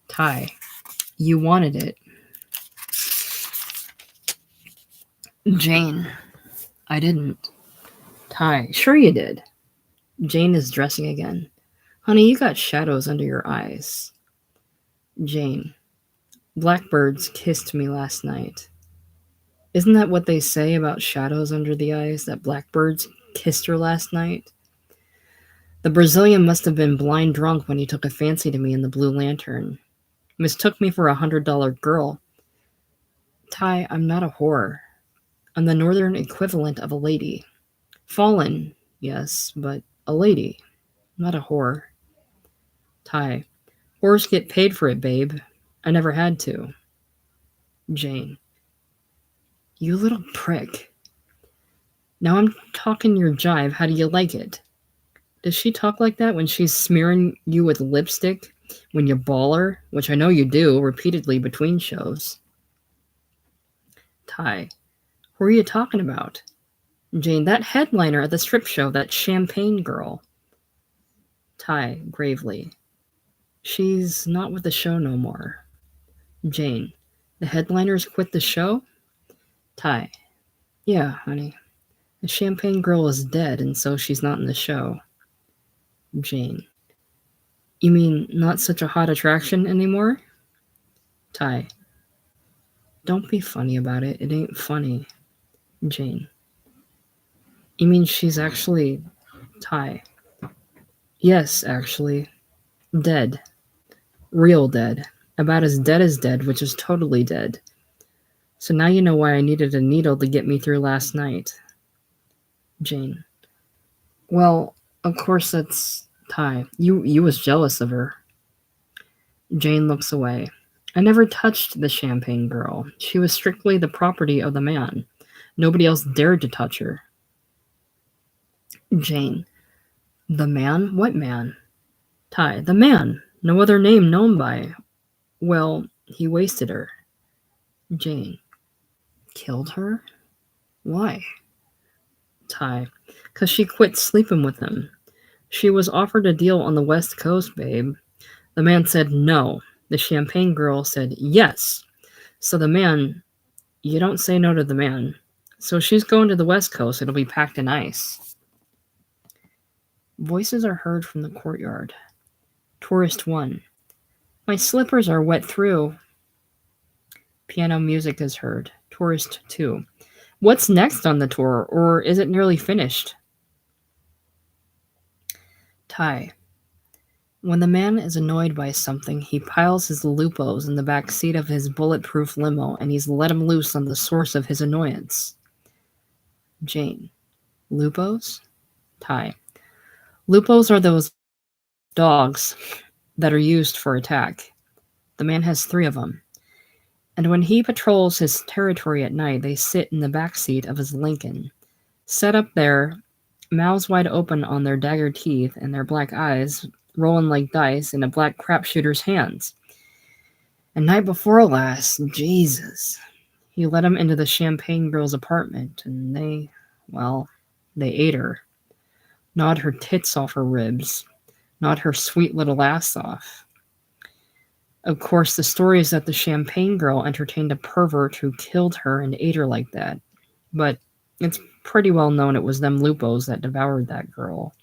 Ty. You wanted it. Jane. I didn't. Ty. Sure you did. Jane is dressing again. Honey, you got shadows under your eyes. Jane. Blackbirds kissed me last night. Isn't that what they say about shadows under the eyes, that blackbirds kissed her last night? The Brazilian must have been blind drunk when he took a fancy to me in the Blue Lantern. Mistook me for $100 girl. Ty, I'm not a whore. I'm the northern equivalent of a lady. Fallen, yes, but a lady, not a whore. Ty, whores get paid for it, babe. I never had to. Jane. You little prick. Now I'm talking your jive. How do you like it? Does she talk like that when she's smearing you with lipstick when you ball her, which I know you do repeatedly between shows? Ty. Who are you talking about? Jane, that headliner at the strip show, that champagne girl. Ty, gravely. She's not with the show no more. Jane, the headliners quit the show? Ty, yeah, honey. The champagne girl is dead, and so she's not in the show. Jane, you mean not such a hot attraction anymore? Ty, don't be funny about it. It ain't funny. Jane, you mean she's actually... Ty, yes, actually. Dead. Real dead. About as dead, which is totally dead. So now you know why I needed a needle to get me through last night. Jane. Well, of course that's Ty, you was jealous of her. Jane looks away. I never touched the champagne girl. She was strictly the property of the man. Nobody else dared to touch her. Jane. The man? What man? Ty. The man. No other name known by. Well, he wasted her. Jane. Killed her? Why? Ty. 'Cause she quit sleeping with him. She was offered a deal on the West Coast, babe. The man said no. The champagne girl said yes. So the man, you don't say no to the man. So she's going to the West Coast. It'll be packed in ice. Voices are heard from the courtyard. Tourist 1. My slippers are wet through. Piano music is heard. Tourist 2. What's next on the tour, or is it nearly finished? Ty. When the man is annoyed by something, he piles his lupos in the back seat of his bulletproof limo, and he's let him loose on the source of his annoyance. Jane. Lupos? Ty. Lupos are those dogs that are used for attack. The man has 3 of them. And when he patrols his territory at night, they sit in the back seat of his Lincoln, set up there, mouths wide open on their dagger teeth and their black eyes rolling like dice in a black crapshooter's hands. And night before last, Jesus, he let him into the champagne girl's apartment, and they ate her. Gnawed her tits off her ribs, gnawed her sweet little ass off. Of course, the story is that the champagne girl entertained a pervert who killed her and ate her like that. But it's pretty well known it was them lupos that devoured that girl.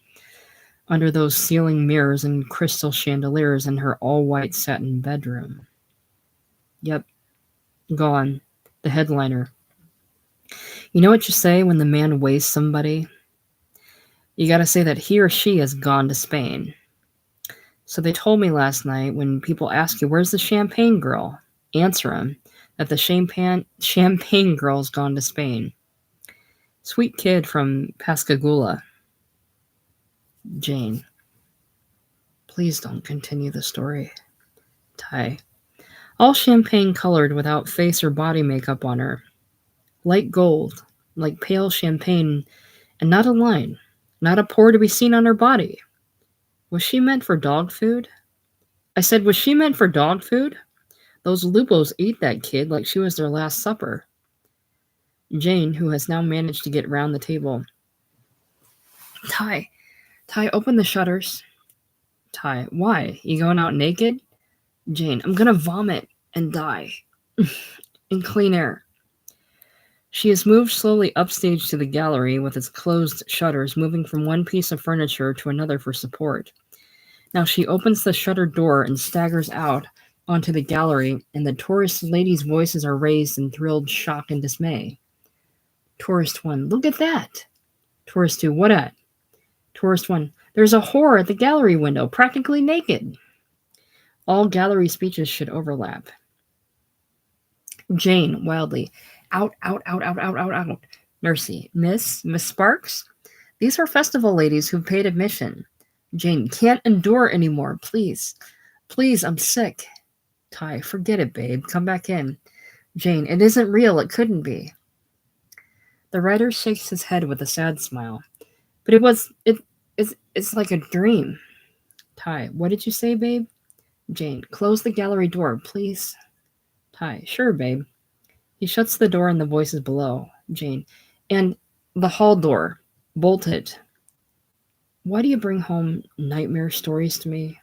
Under those ceiling mirrors and crystal chandeliers in her all-white satin bedroom. Yep. Gone. The headliner. You know what you say when the man wastes somebody? You gotta say that he or she has gone to Spain. So they told me last night, when people ask you, where's the champagne girl? Answer them that the champagne girl's gone to Spain. Sweet kid from Pascagoula. Jane. Please don't continue the story. Ty. All champagne colored without face or body makeup on her. Light gold, like pale champagne, and not a line, not a pore to be seen on her body. Was she meant for dog food? I said, was she meant for dog food? Those lupos ate that kid like she was their last supper. Jane, who has now managed to get round the table. Ty, open the shutters. Ty, why? You going out naked? Jane, I'm gonna vomit and die. In clean air. She has moved slowly upstage to the gallery with its closed shutters, moving from one piece of furniture to another for support. Now she opens the shuttered door and staggers out onto the gallery, and the tourist ladies' voices are raised in thrilled shock and dismay. Tourist 1, look at that. Tourist 2, what at? Tourist 1, there's a whore at the gallery window, practically naked. All gallery speeches should overlap. Jane, wildly, out. Mercy, Miss Sparks? These are festival ladies who've paid admission. Jane, can't endure anymore, please. Please, I'm sick. Ty, forget it, babe. Come back in. Jane, it isn't real. It couldn't be. The writer shakes his head with a sad smile. But it's like a dream. Ty, what did you say, babe? Jane, close the gallery door, please. Ty, sure, babe. He shuts the door and the voices below. Jane, and the hall door, bolted. Why do you bring home nightmare stories to me?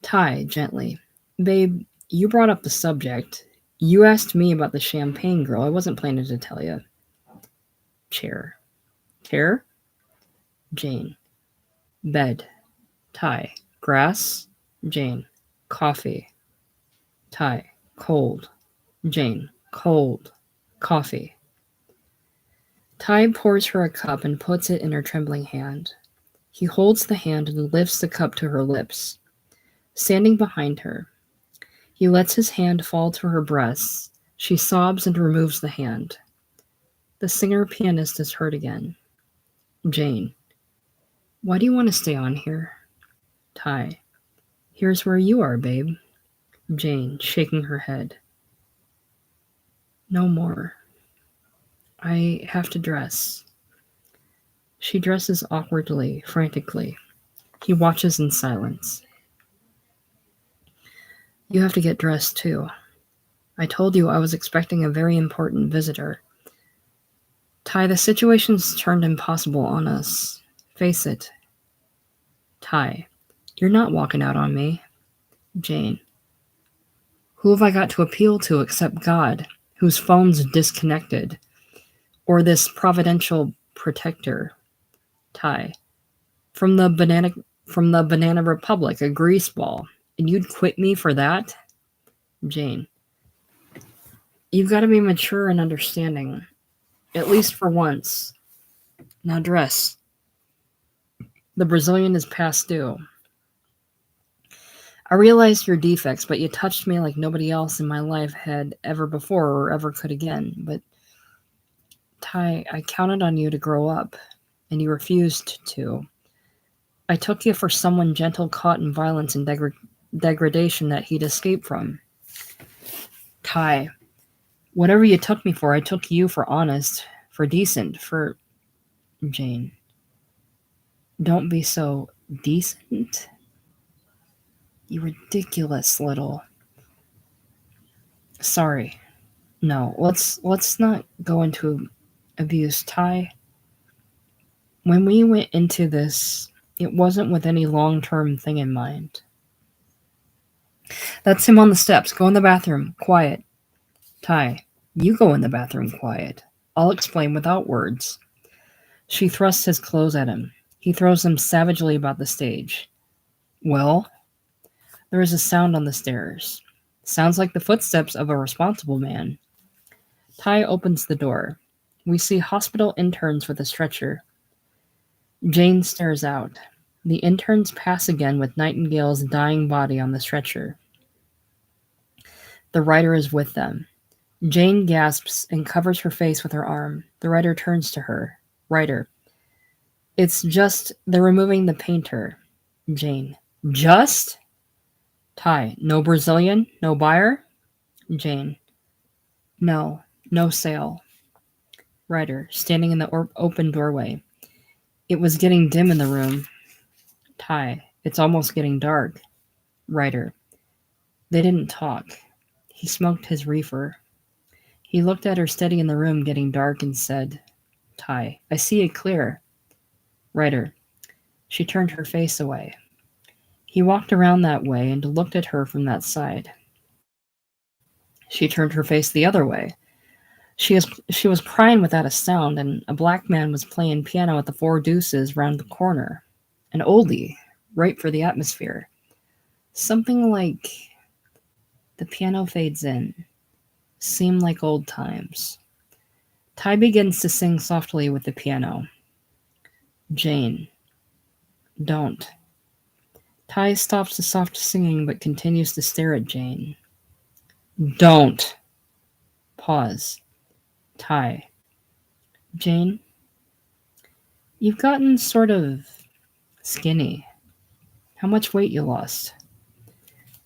Ty, gently. Babe, you brought up the subject. You asked me about the champagne girl. I wasn't planning to tell you. Chair. Jane. Bed. Ty. Grass. Jane. Coffee. Ty. Cold. Jane. Cold. Coffee. Ty pours her a cup and puts it in her trembling hand. He holds the hand and lifts the cup to her lips. Standing behind her, he lets his hand fall to her breasts. She sobs and removes the hand. The singer-pianist is heard again. Jane. Why do you want to stay on here? Ty. Here's where you are, babe. Jane, shaking her head. No more. I have to dress. She dresses awkwardly, frantically. He watches in silence. You have to get dressed too. I told you I was expecting a very important visitor. Ty, the situation's turned impossible on us. Face it. Ty, you're not walking out on me. Jane, who have I got to appeal to except God, whose phone's disconnected? Or this providential protector? Ty, from the Banana Republic, a greaseball. And you'd quit me for that? Jane, you've got to be mature and understanding, at least for once. Now dress. The Brazilian is past due. I realized your defects, but you touched me like nobody else in my life had ever before or ever could again. But, Ty, I counted on you to grow up, and you refused to. I took you for someone gentle caught in violence and degradation that he'd escape from. Ty, whatever you took me for, I took you for honest, for decent, for... Jane, don't be so decent. You ridiculous little... Sorry. No, let's not go into abuse, Ty. When we went into this, it wasn't with any long-term thing in mind. That's him on the steps. Go in the bathroom. Quiet. Ty, you go in the bathroom quiet. I'll explain without words. She thrusts his clothes at him. He throws them savagely about the stage. Well? There is a sound on the stairs. Sounds like the footsteps of a responsible man. Ty opens the door. We see hospital interns with a stretcher. Jane stares out. The interns pass again with Nightingale's dying body on the stretcher. The writer is with them. Jane gasps and covers her face with her arm. The writer turns to her. Writer. It's just they're removing the painter. Jane. Just? Ty. No Brazilian? No buyer? Jane. No. No sale. Writer. Standing in the open doorway. It was getting dim in the room. Ty. It's almost getting dark. Writer. They didn't talk. He smoked his reefer. He looked at her steady in the room getting dark and said, Ty, I see it clear. Writer. She turned her face away. He walked around that way and looked at her from that side. She turned her face the other way. She was crying without a sound, and a black man was playing piano at the Four Deuces round the corner. An oldie, right for the atmosphere. Something like... The piano fades in. Seem like old times. Ty begins to sing softly with the piano. Jane. Don't. Ty stops the soft singing but continues to stare at Jane. Don't. Pause. Ty. Jane. You've gotten sort of skinny. How much weight you lost?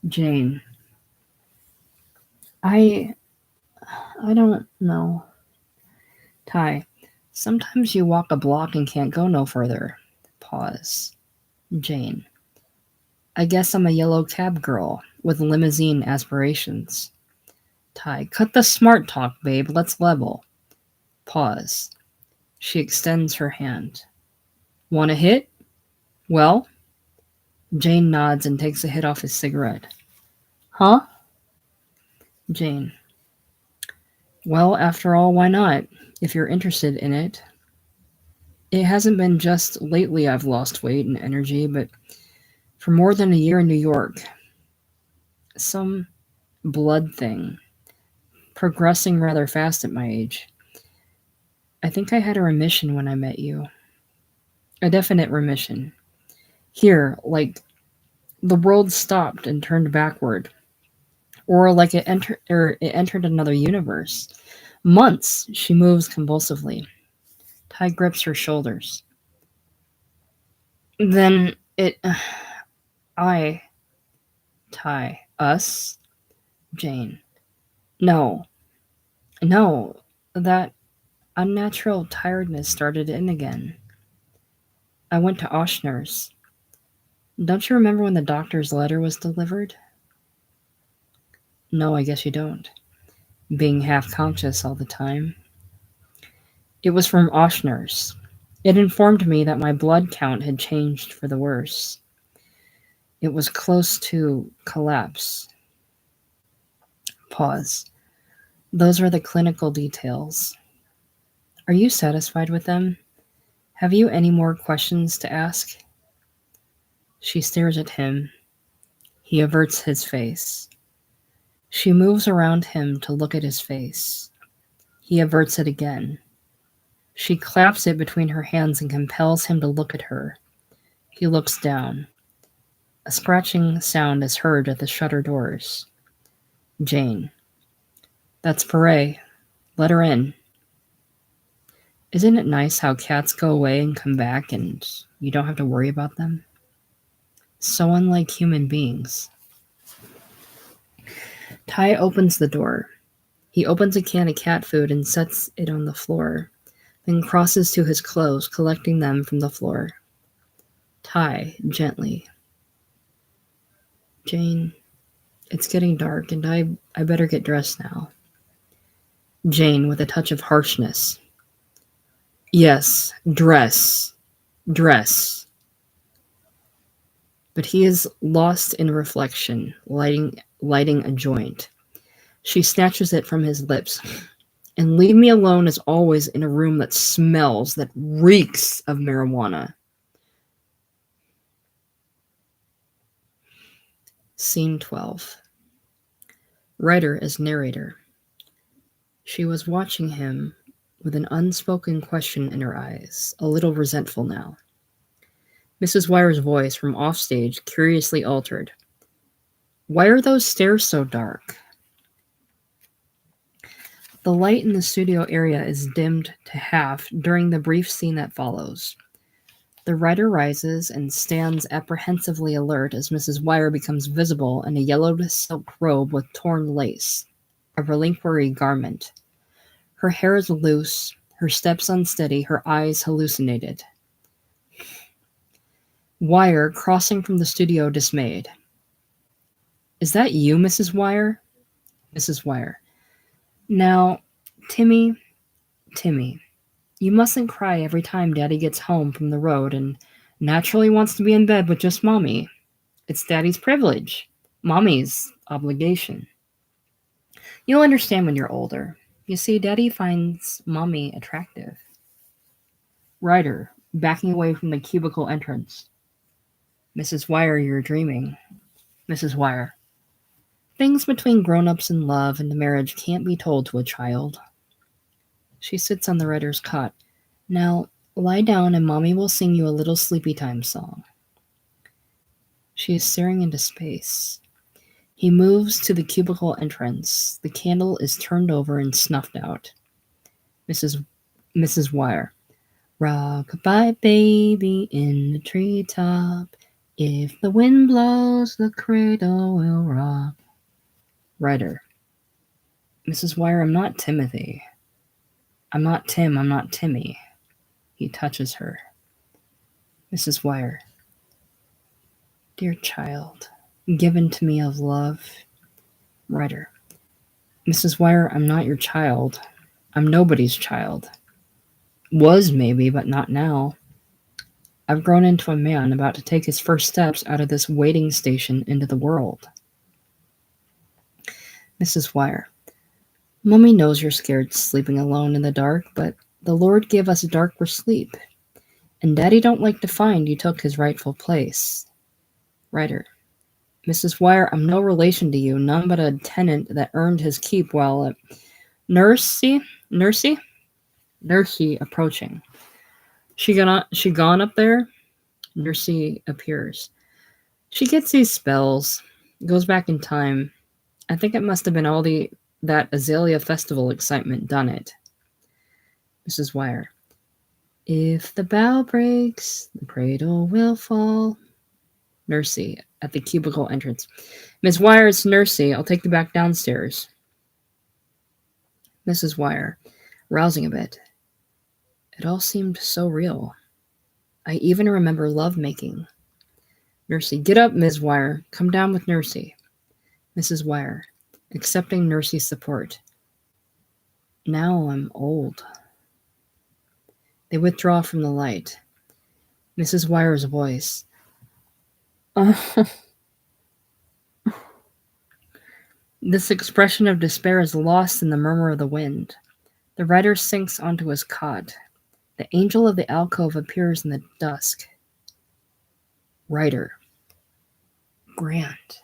Jane. I don't know. Ty. Sometimes you walk a block and can't go no further. Pause. Jane. I guess I'm a yellow cab girl with limousine aspirations. Ty. Cut the smart talk, babe. Let's level. Pause. She extends her hand. Want a hit? Well? Jane nods and takes a hit off his cigarette. Huh? Jane. Well, after all, why not? If you're interested in it. It hasn't been just lately I've lost weight and energy, but for more than a year in New York. Some blood thing. Progressing rather fast at my age. I think I had a remission when I met you. A definite remission. Here, like the world stopped and turned backward. Or like it entered another universe. Months, she moves convulsively. Ty grips her shoulders. Then it... I... Us? Jane. No. No. That unnatural tiredness started in again. I went to Oshner's. Don't you remember when the doctor's letter was delivered? No, I guess you don't. Being half conscious all the time. It was from Oshner's. It informed me that my blood count had changed for the worse. It was close to collapse. Pause. Those are the clinical details. Are you satisfied with them? Have you any more questions to ask? She stares at him. He averts his face. She moves around him to look at his face. He averts it again. She claps it between her hands and compels him to look at her. He looks down. A scratching sound is heard at the shutter doors. Jane. That's Paray. Let her in. Isn't it nice how cats go away and come back and you don't have to worry about them? So unlike human beings. Ty opens the door. He opens a can of cat food and sets it on the floor, then crosses to his clothes, collecting them from the floor. Ty, gently. Jane, it's getting dark and I better get dressed now. Jane, with a touch of harshness. Yes, dress. Dress. But he is lost in reflection, lighting a joint. She snatches it from his lips. And leave me alone as always in a room that smells, that reeks of marijuana. Scene 12. Writer as narrator. She was watching him with an unspoken question in her eyes, a little resentful now. Mrs. Wyer's voice from offstage curiously altered. Why are those stairs so dark? The light in the studio area is dimmed to half during the brief scene that follows. The writer rises and stands apprehensively alert as Mrs. Wyer becomes visible in a yellowed silk robe with torn lace, a reliquary garment. Her hair is loose, her steps unsteady, her eyes hallucinated. Wyer crossing from the studio dismayed. Is that you, Mrs. Wyer? Mrs. Wyer. Now, Timmy, you mustn't cry every time Daddy gets home from the road and naturally wants to be in bed with just Mommy. It's Daddy's privilege, Mommy's obligation. You'll understand when you're older. You see, Daddy finds Mommy attractive. Ryder, backing away from the cubicle entrance. Mrs. Wyer, you're dreaming. Mrs. Wyer. Things between grown-ups and love and marriage can't be told to a child. She sits on the writer's cot. Now, lie down and Mommy will sing you a little sleepy time song. She is staring into space. He moves to the cubicle entrance. The candle is turned over and snuffed out. Mrs. Wyer. Rock-a-bye baby in the treetop. If the wind blows, the cradle will rock. Writer. Mrs. Wyer, I'm not Timothy. I'm not Tim, I'm not Timmy. He touches her. Mrs. Wyer. Dear child, given to me of love. Writer. Mrs. Wyer, I'm not your child. I'm nobody's child. Was maybe, but not now. I've grown into a man about to take his first steps out of this waiting station into the world. Mrs. Wyer. Mummy knows you're scared sleeping alone in the dark, but the Lord gave us dark for sleep, and Daddy don't like to find you took his rightful place. Writer. Mrs. Wyer, I'm no relation to you, none but a tenant that earned his keep while Nursey approaching. She gone up there? Nursey appears. She gets these spells, goes back in time. I think it must have been all that Azalea Festival excitement done it. Mrs. Wyer. If the bow breaks, the cradle will fall. Nursey at the cubicle entrance. Miss Wire, it's Nursey. I'll take you back downstairs. Mrs. Wire, rousing a bit. It all seemed so real. I even remember love-making. Nursey, get up, Ms. Wire. Come down with Nursey. Mrs. Wire, accepting Nursey's support. Now I'm old. They withdraw from the light. Mrs. Wire's voice. This expression of despair is lost in the murmur of the wind. The writer sinks onto his cot. The angel of the alcove appears in the dusk. Writer. Grant.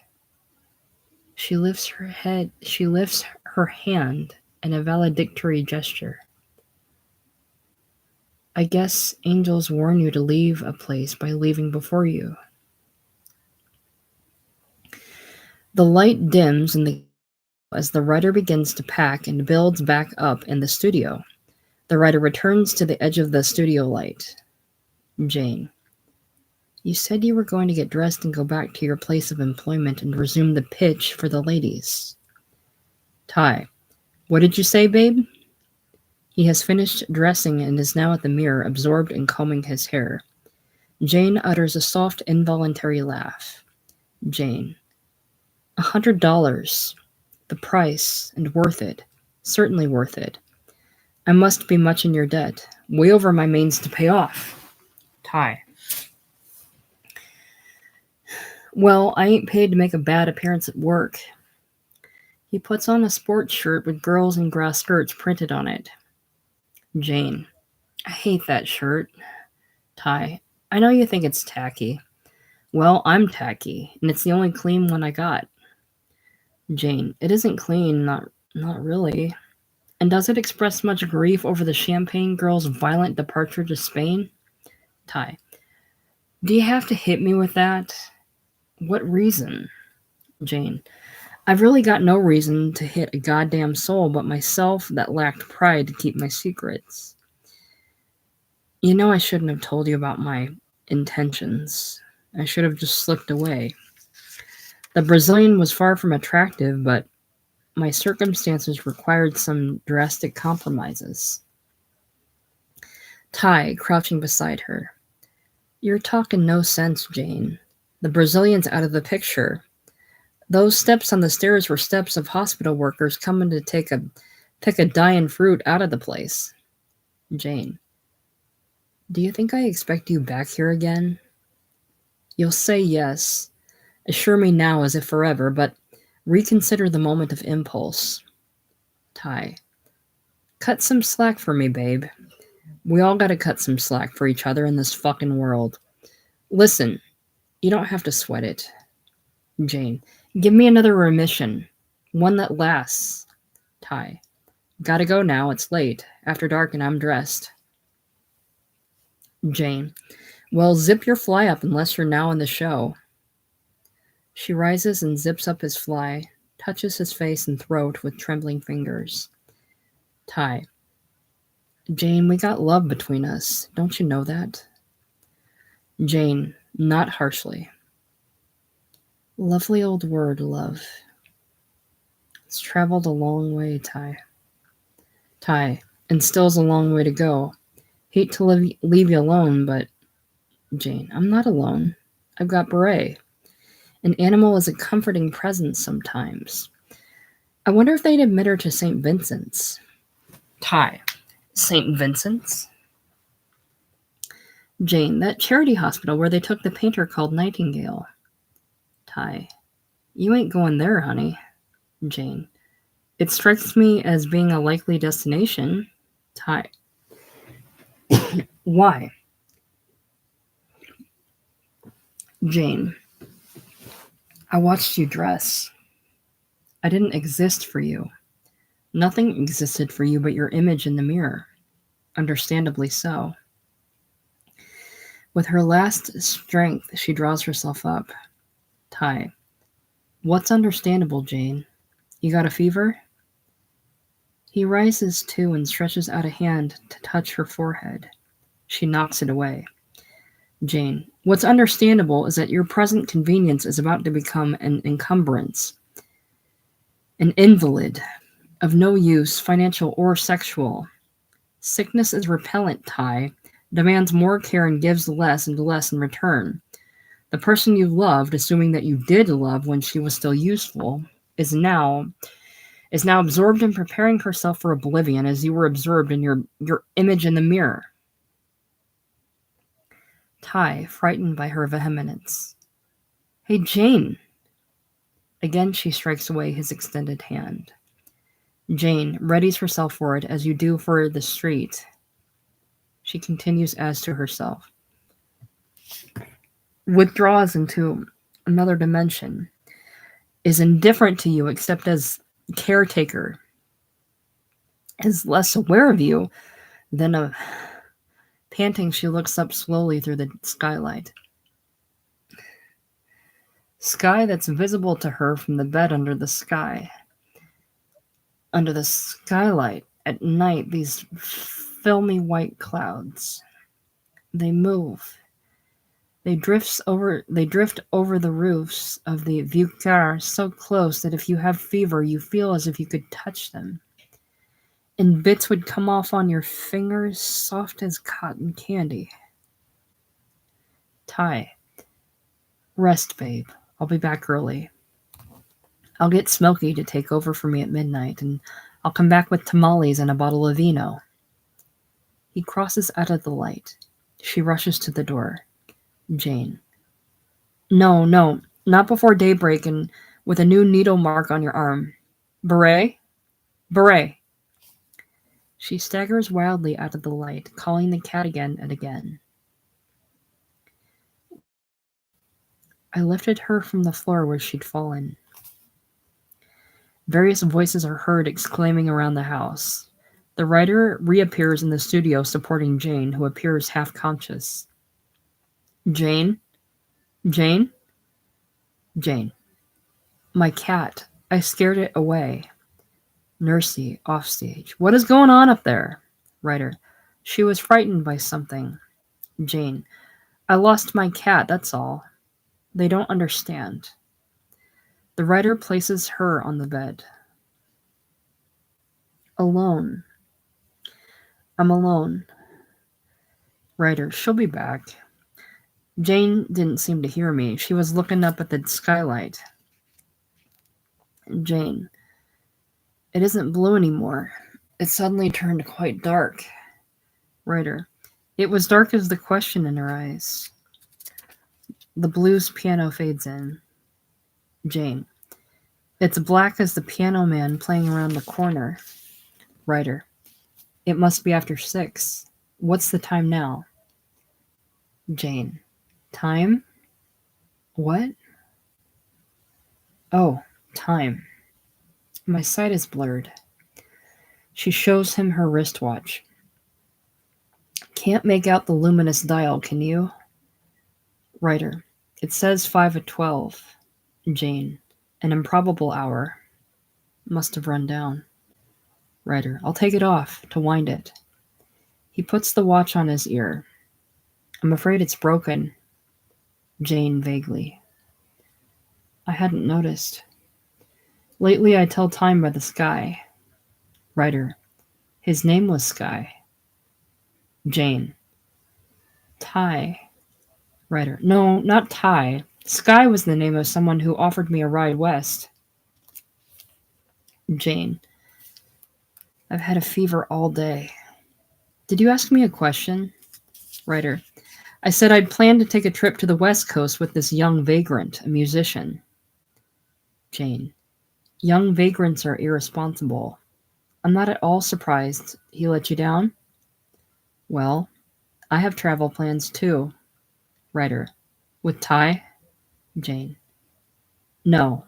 She lifts her hand in a valedictory gesture. I guess angels warn you to leave a place by leaving before you. The light dims as the writer begins to pack and builds back up in the studio. The writer returns to the edge of the studio light. Jane. You said you were going to get dressed and go back to your place of employment and resume the pitch for the ladies. Ty. What did you say, babe? He has finished dressing and is now at the mirror, absorbed in combing his hair. Jane utters a soft, involuntary laugh. Jane. $100. The price, and worth it. Certainly worth it. I must be much in your debt. Way over my means to pay off. Ty. Well, I ain't paid to make a bad appearance at work. He puts on a sports shirt with girls in grass skirts printed on it. Jane. I hate that shirt. Ty. I know you think it's tacky. Well, I'm tacky, and it's the only clean one I got. Jane. It isn't clean, not really. And does it express much grief over the Champagne girl's violent departure to Spain? Ty. Do you have to hit me with that? What reason? Jane. I've really got no reason to hit a goddamn soul but myself that lacked pride to keep my secrets. You know I shouldn't have told you about my intentions. I should have just slipped away. The Brazilian was far from attractive, but my circumstances required some drastic compromises. Ty, crouching beside her. You're talking no sense, Jane. The Brazilian's out of the picture. Those steps on the stairs were steps of hospital workers coming to pick a dying fruit out of the place. Jane. Do you think I expect you back here again? You'll say yes. Assure me now as if forever, but reconsider the moment of impulse. Ty. Cut some slack for me, babe. We all gotta cut some slack for each other in this fucking world. Listen, you don't have to sweat it. Jane. Give me another remission. One that lasts. Ty. Gotta go now, it's late. After dark and I'm dressed. Jane. Well, zip your fly up unless you're now in the show. She rises and zips up his fly, touches his face and throat with trembling fingers. Ty. Jane, we got love between us. Don't you know that? Jane, not harshly. Lovely old word, love. It's traveled a long way, Ty. Ty, and still's a long way to go. Hate to leave you alone, but... Jane, I'm not alone. I've got Beret. An animal is a comforting presence sometimes. I wonder if they'd admit her to St. Vincent's. Ty. St. Vincent's? Jane, that charity hospital where they took the painter called Nightingale. Ty. You ain't going there, honey. Jane. It strikes me as being a likely destination. Ty. Why? Jane. I watched you dress. I didn't exist for you. Nothing existed for you but your image in the mirror. Understandably so. With her last strength, she draws herself up. Ty. What's understandable, Jane? You got a fever? He rises too and stretches out a hand to touch her forehead. She knocks it away. Jane. What's understandable is that your present convenience is about to become an encumbrance, an invalid, of no use, financial or sexual. Sickness is repellent, Ty, demands more care and gives less and less in return. The person you loved, assuming that you did love when she was still useful, is now absorbed in preparing herself for oblivion as you were absorbed in your image in the mirror. Ty, frightened by her vehemence. Hey, Jane. Again she strikes away his extended hand. Jane readies herself for it as you do for the street. She continues as to herself. Withdraws into another dimension. Is indifferent to you except as caretaker. Is less aware of you than a... Panting, she looks up slowly through the skylight. Sky that's visible to her from the bed under the sky. Under the skylight, at night, these filmy white clouds. They move. They drift over the roofs of the Vieux Carre so close that if you have fever, you feel as if you could touch them. And bits would come off on your fingers, soft as cotton candy. Ty. Rest, babe. I'll be back early. I'll get Smokey to take over for me at midnight, and I'll come back with tamales and a bottle of vino. He crosses out of the light. She rushes to the door. Jane. No, not before daybreak and with a new needle mark on your arm. Beret? Beret. She staggers wildly out of the light, calling the cat again and again. I lifted her from the floor where she'd fallen. Various voices are heard exclaiming around the house. The writer reappears in the studio supporting Jane, who appears half-conscious. Jane? Jane? Jane. My cat. I scared it away. Nursey, offstage. What is going on up there? Writer. She was frightened by something. Jane. I lost my cat, that's all. They don't understand. The writer places her on the bed. Alone. I'm alone. Writer. She'll be back. Jane didn't seem to hear me. She was looking up at the skylight. Jane. It isn't blue anymore. It suddenly turned quite dark. Writer. It was dark as the question in her eyes. The blues piano fades in. Jane. It's black as the piano man playing around the corner. Writer. It must be after 6. What's the time now? Jane. Time? What? Oh, time. My sight is blurred. She shows him her wristwatch. Can't make out the luminous dial, can you? Writer. It says 5:12. Jane. An improbable hour. Must have run down. Writer. I'll take it off to wind it. He puts the watch on his ear. I'm afraid it's broken. Jane vaguely. I hadn't noticed. Lately I tell time by the sky. Writer. His name was Sky. Jane. Ty. Writer. No, not Ty. Sky was the name of someone who offered me a ride west. Jane. I've had a fever all day. Did you ask me a question? Writer. I said I'd planned to take a trip to the West Coast with this young vagrant, a musician. Jane. Young vagrants are irresponsible. I'm not at all surprised he let you down. Well, I have travel plans too. Writer. With Ty? Jane. No.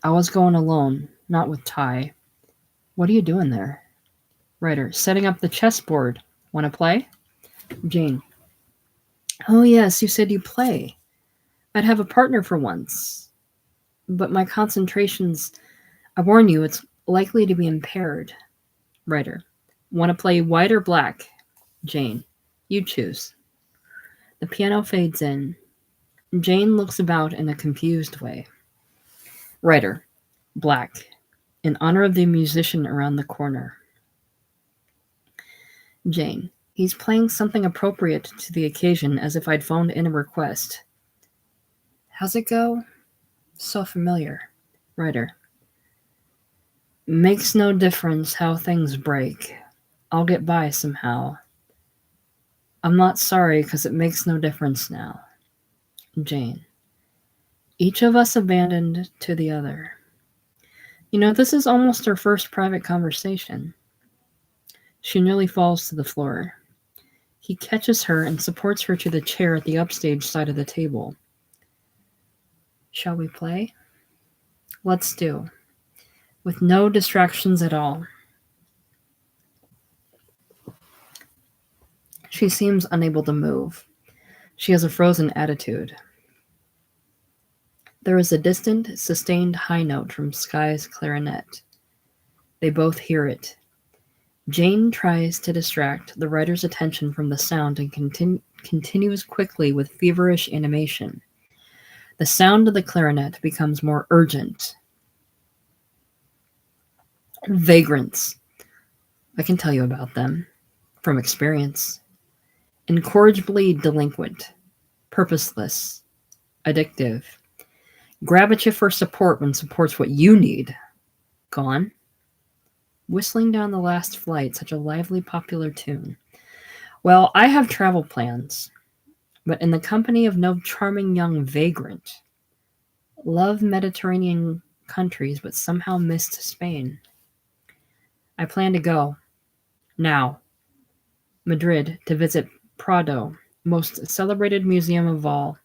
I was going alone, not with Ty. What are you doing there? Writer. Setting up the chessboard. Want to play? Jane. Oh yes, you said you play. I'd have a partner for once. But my concentration's... I warn you, it's likely to be impaired. Writer. Want to play white or black? Jane. You choose. The piano fades in. Jane looks about in a confused way. Writer. Black. In honor of the musician around the corner. Jane. He's playing something appropriate to the occasion as if I'd phoned in a request. How's it go? So familiar. Writer. Makes no difference how things break. I'll get by somehow. I'm not sorry because it makes no difference now. Jane. Each of us abandoned to the other. You know, this is almost our first private conversation. She nearly falls to the floor. He catches her and supports her to the chair at the upstage side of the table. Shall we play? Let's do. With no distractions at all. She seems unable to move. She has a frozen attitude. There is a distant, sustained high note from Sky's clarinet. They both hear it. Jane tries to distract the writer's attention from the sound and continues quickly with feverish animation. The sound of the clarinet becomes more urgent. Vagrants. I can tell you about them. From experience. Incorrigibly delinquent. Purposeless. Addictive. Grab at you for support when support's what you need. Gone? Whistling down the last flight, such a lively, popular tune. Well, I have travel plans, but in the company of no charming young vagrant. Love Mediterranean countries, but somehow missed Spain. I plan to go. Now. Madrid, to visit Prado, most celebrated museum of all.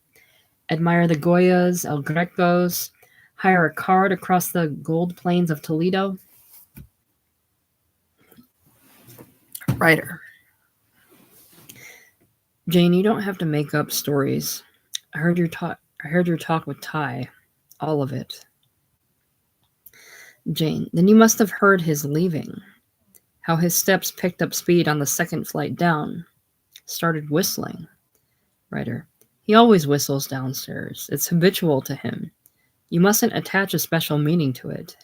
Admire the Goyas, El Grecos, hire a car to cross the gold plains of Toledo. Writer. Jane, you don't have to make up stories. I heard your talk with Ty. All of it. Jane, then you must have heard his leaving. How his steps picked up speed on the second flight down. Started whistling. Writer. He always whistles downstairs. It's habitual to him. You mustn't attach a special meaning to it.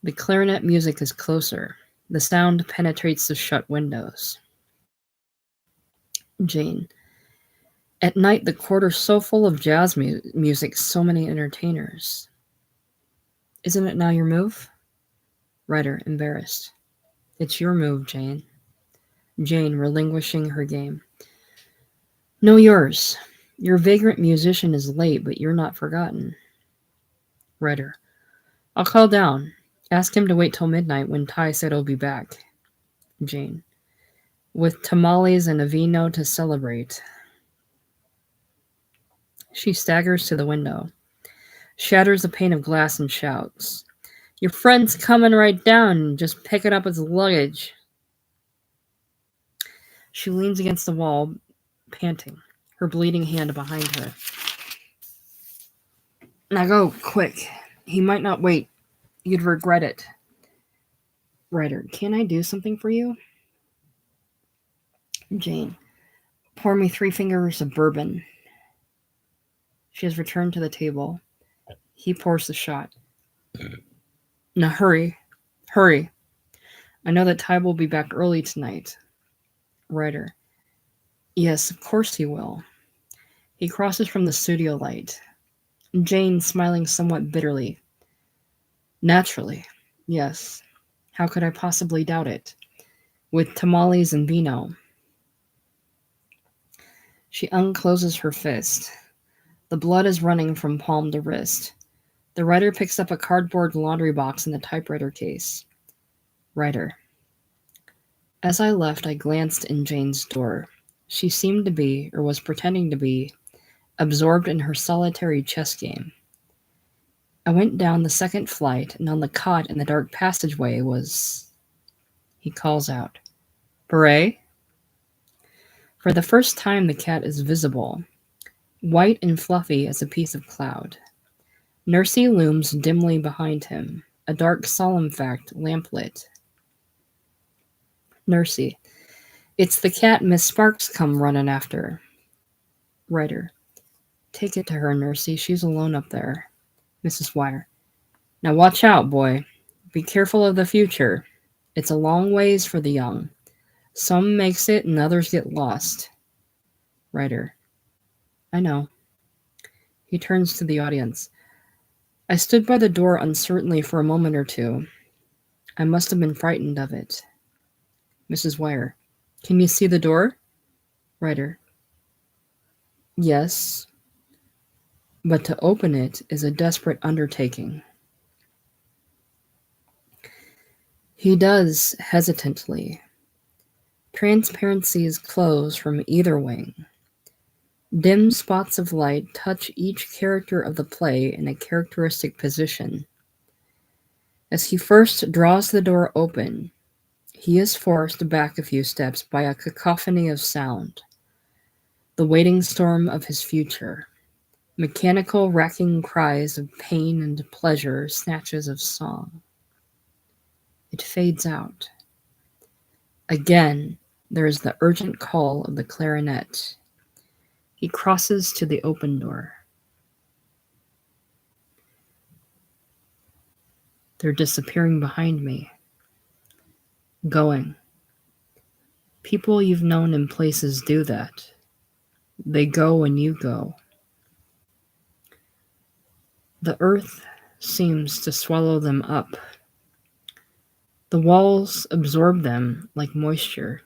The clarinet music is closer. The sound penetrates the shut windows. Jane. At night, the quarter's so full of jazz music, so many entertainers. Isn't it now your move? Writer, embarrassed. It's your move, Jane. Jane, relinquishing her game. No, yours. Your vagrant musician is late, but you're not forgotten. Writer. I'll call down. Ask him to wait till midnight when Ty said he'll be back. Jane. With tamales and a vino to celebrate. She staggers to the window, shatters a pane of glass and shouts. Your friend's coming right down. Just pick it up as luggage. She leans against the wall, panting, her bleeding hand behind her. Now go, quick. He might not wait. You'd regret it. Writer, can I do something for you? Jane, pour me 3 fingers of bourbon. She has returned to the table. He pours the shot. Now hurry. Hurry. I know that Ty will be back early tonight. Writer. Yes, of course he will. He crosses from the studio light. Jane smiling somewhat bitterly. Naturally. Yes. How could I possibly doubt it? With tamales and vino. She uncloses her fist. The blood is running from palm to wrist. The writer picks up a cardboard laundry box in the typewriter case. Writer. As I left, I glanced in Jane's door. She seemed to be, or was pretending to be, absorbed in her solitary chess game. I went down the second flight, and on the cot in the dark passageway was... He calls out. Beret? For the first time, the cat is visible, white and fluffy as a piece of cloud. Nursey looms dimly behind him, a dark, solemn fact, lamplit. Nursey. It's the cat Miss Sparks come running after. Writer. Take it to her, Nursey. She's alone up there. Mrs. Wire. Now watch out, boy. Be careful of the future. It's a long ways for the young. Some makes it and others get lost. Writer. I know. He turns to the audience. I stood by the door uncertainly for a moment or two. I must have been frightened of it. Mrs. Wire. Can you see the door? Writer. Yes, but to open it is a desperate undertaking. He does, hesitantly. Transparencies close from either wing. Dim spots of light touch each character of the play in a characteristic position. As he first draws the door open, he is forced back a few steps by a cacophony of sound. The waiting storm of his future. Mechanical, racking cries of pain and pleasure, snatches of song. It fades out. Again, there is the urgent call of the clarinet. He crosses to the open door. They're disappearing behind me. Going. People you've known in places do that. They go when you go. The earth seems to swallow them up. The walls absorb them like moisture.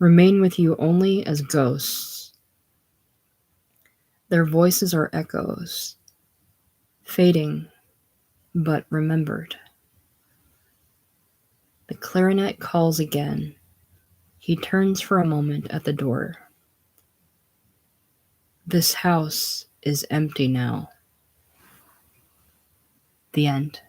Remain with you only as ghosts. Their voices are echoes, fading but remembered. The clarinet calls again. He turns for a moment at the door. This house is empty now. The end.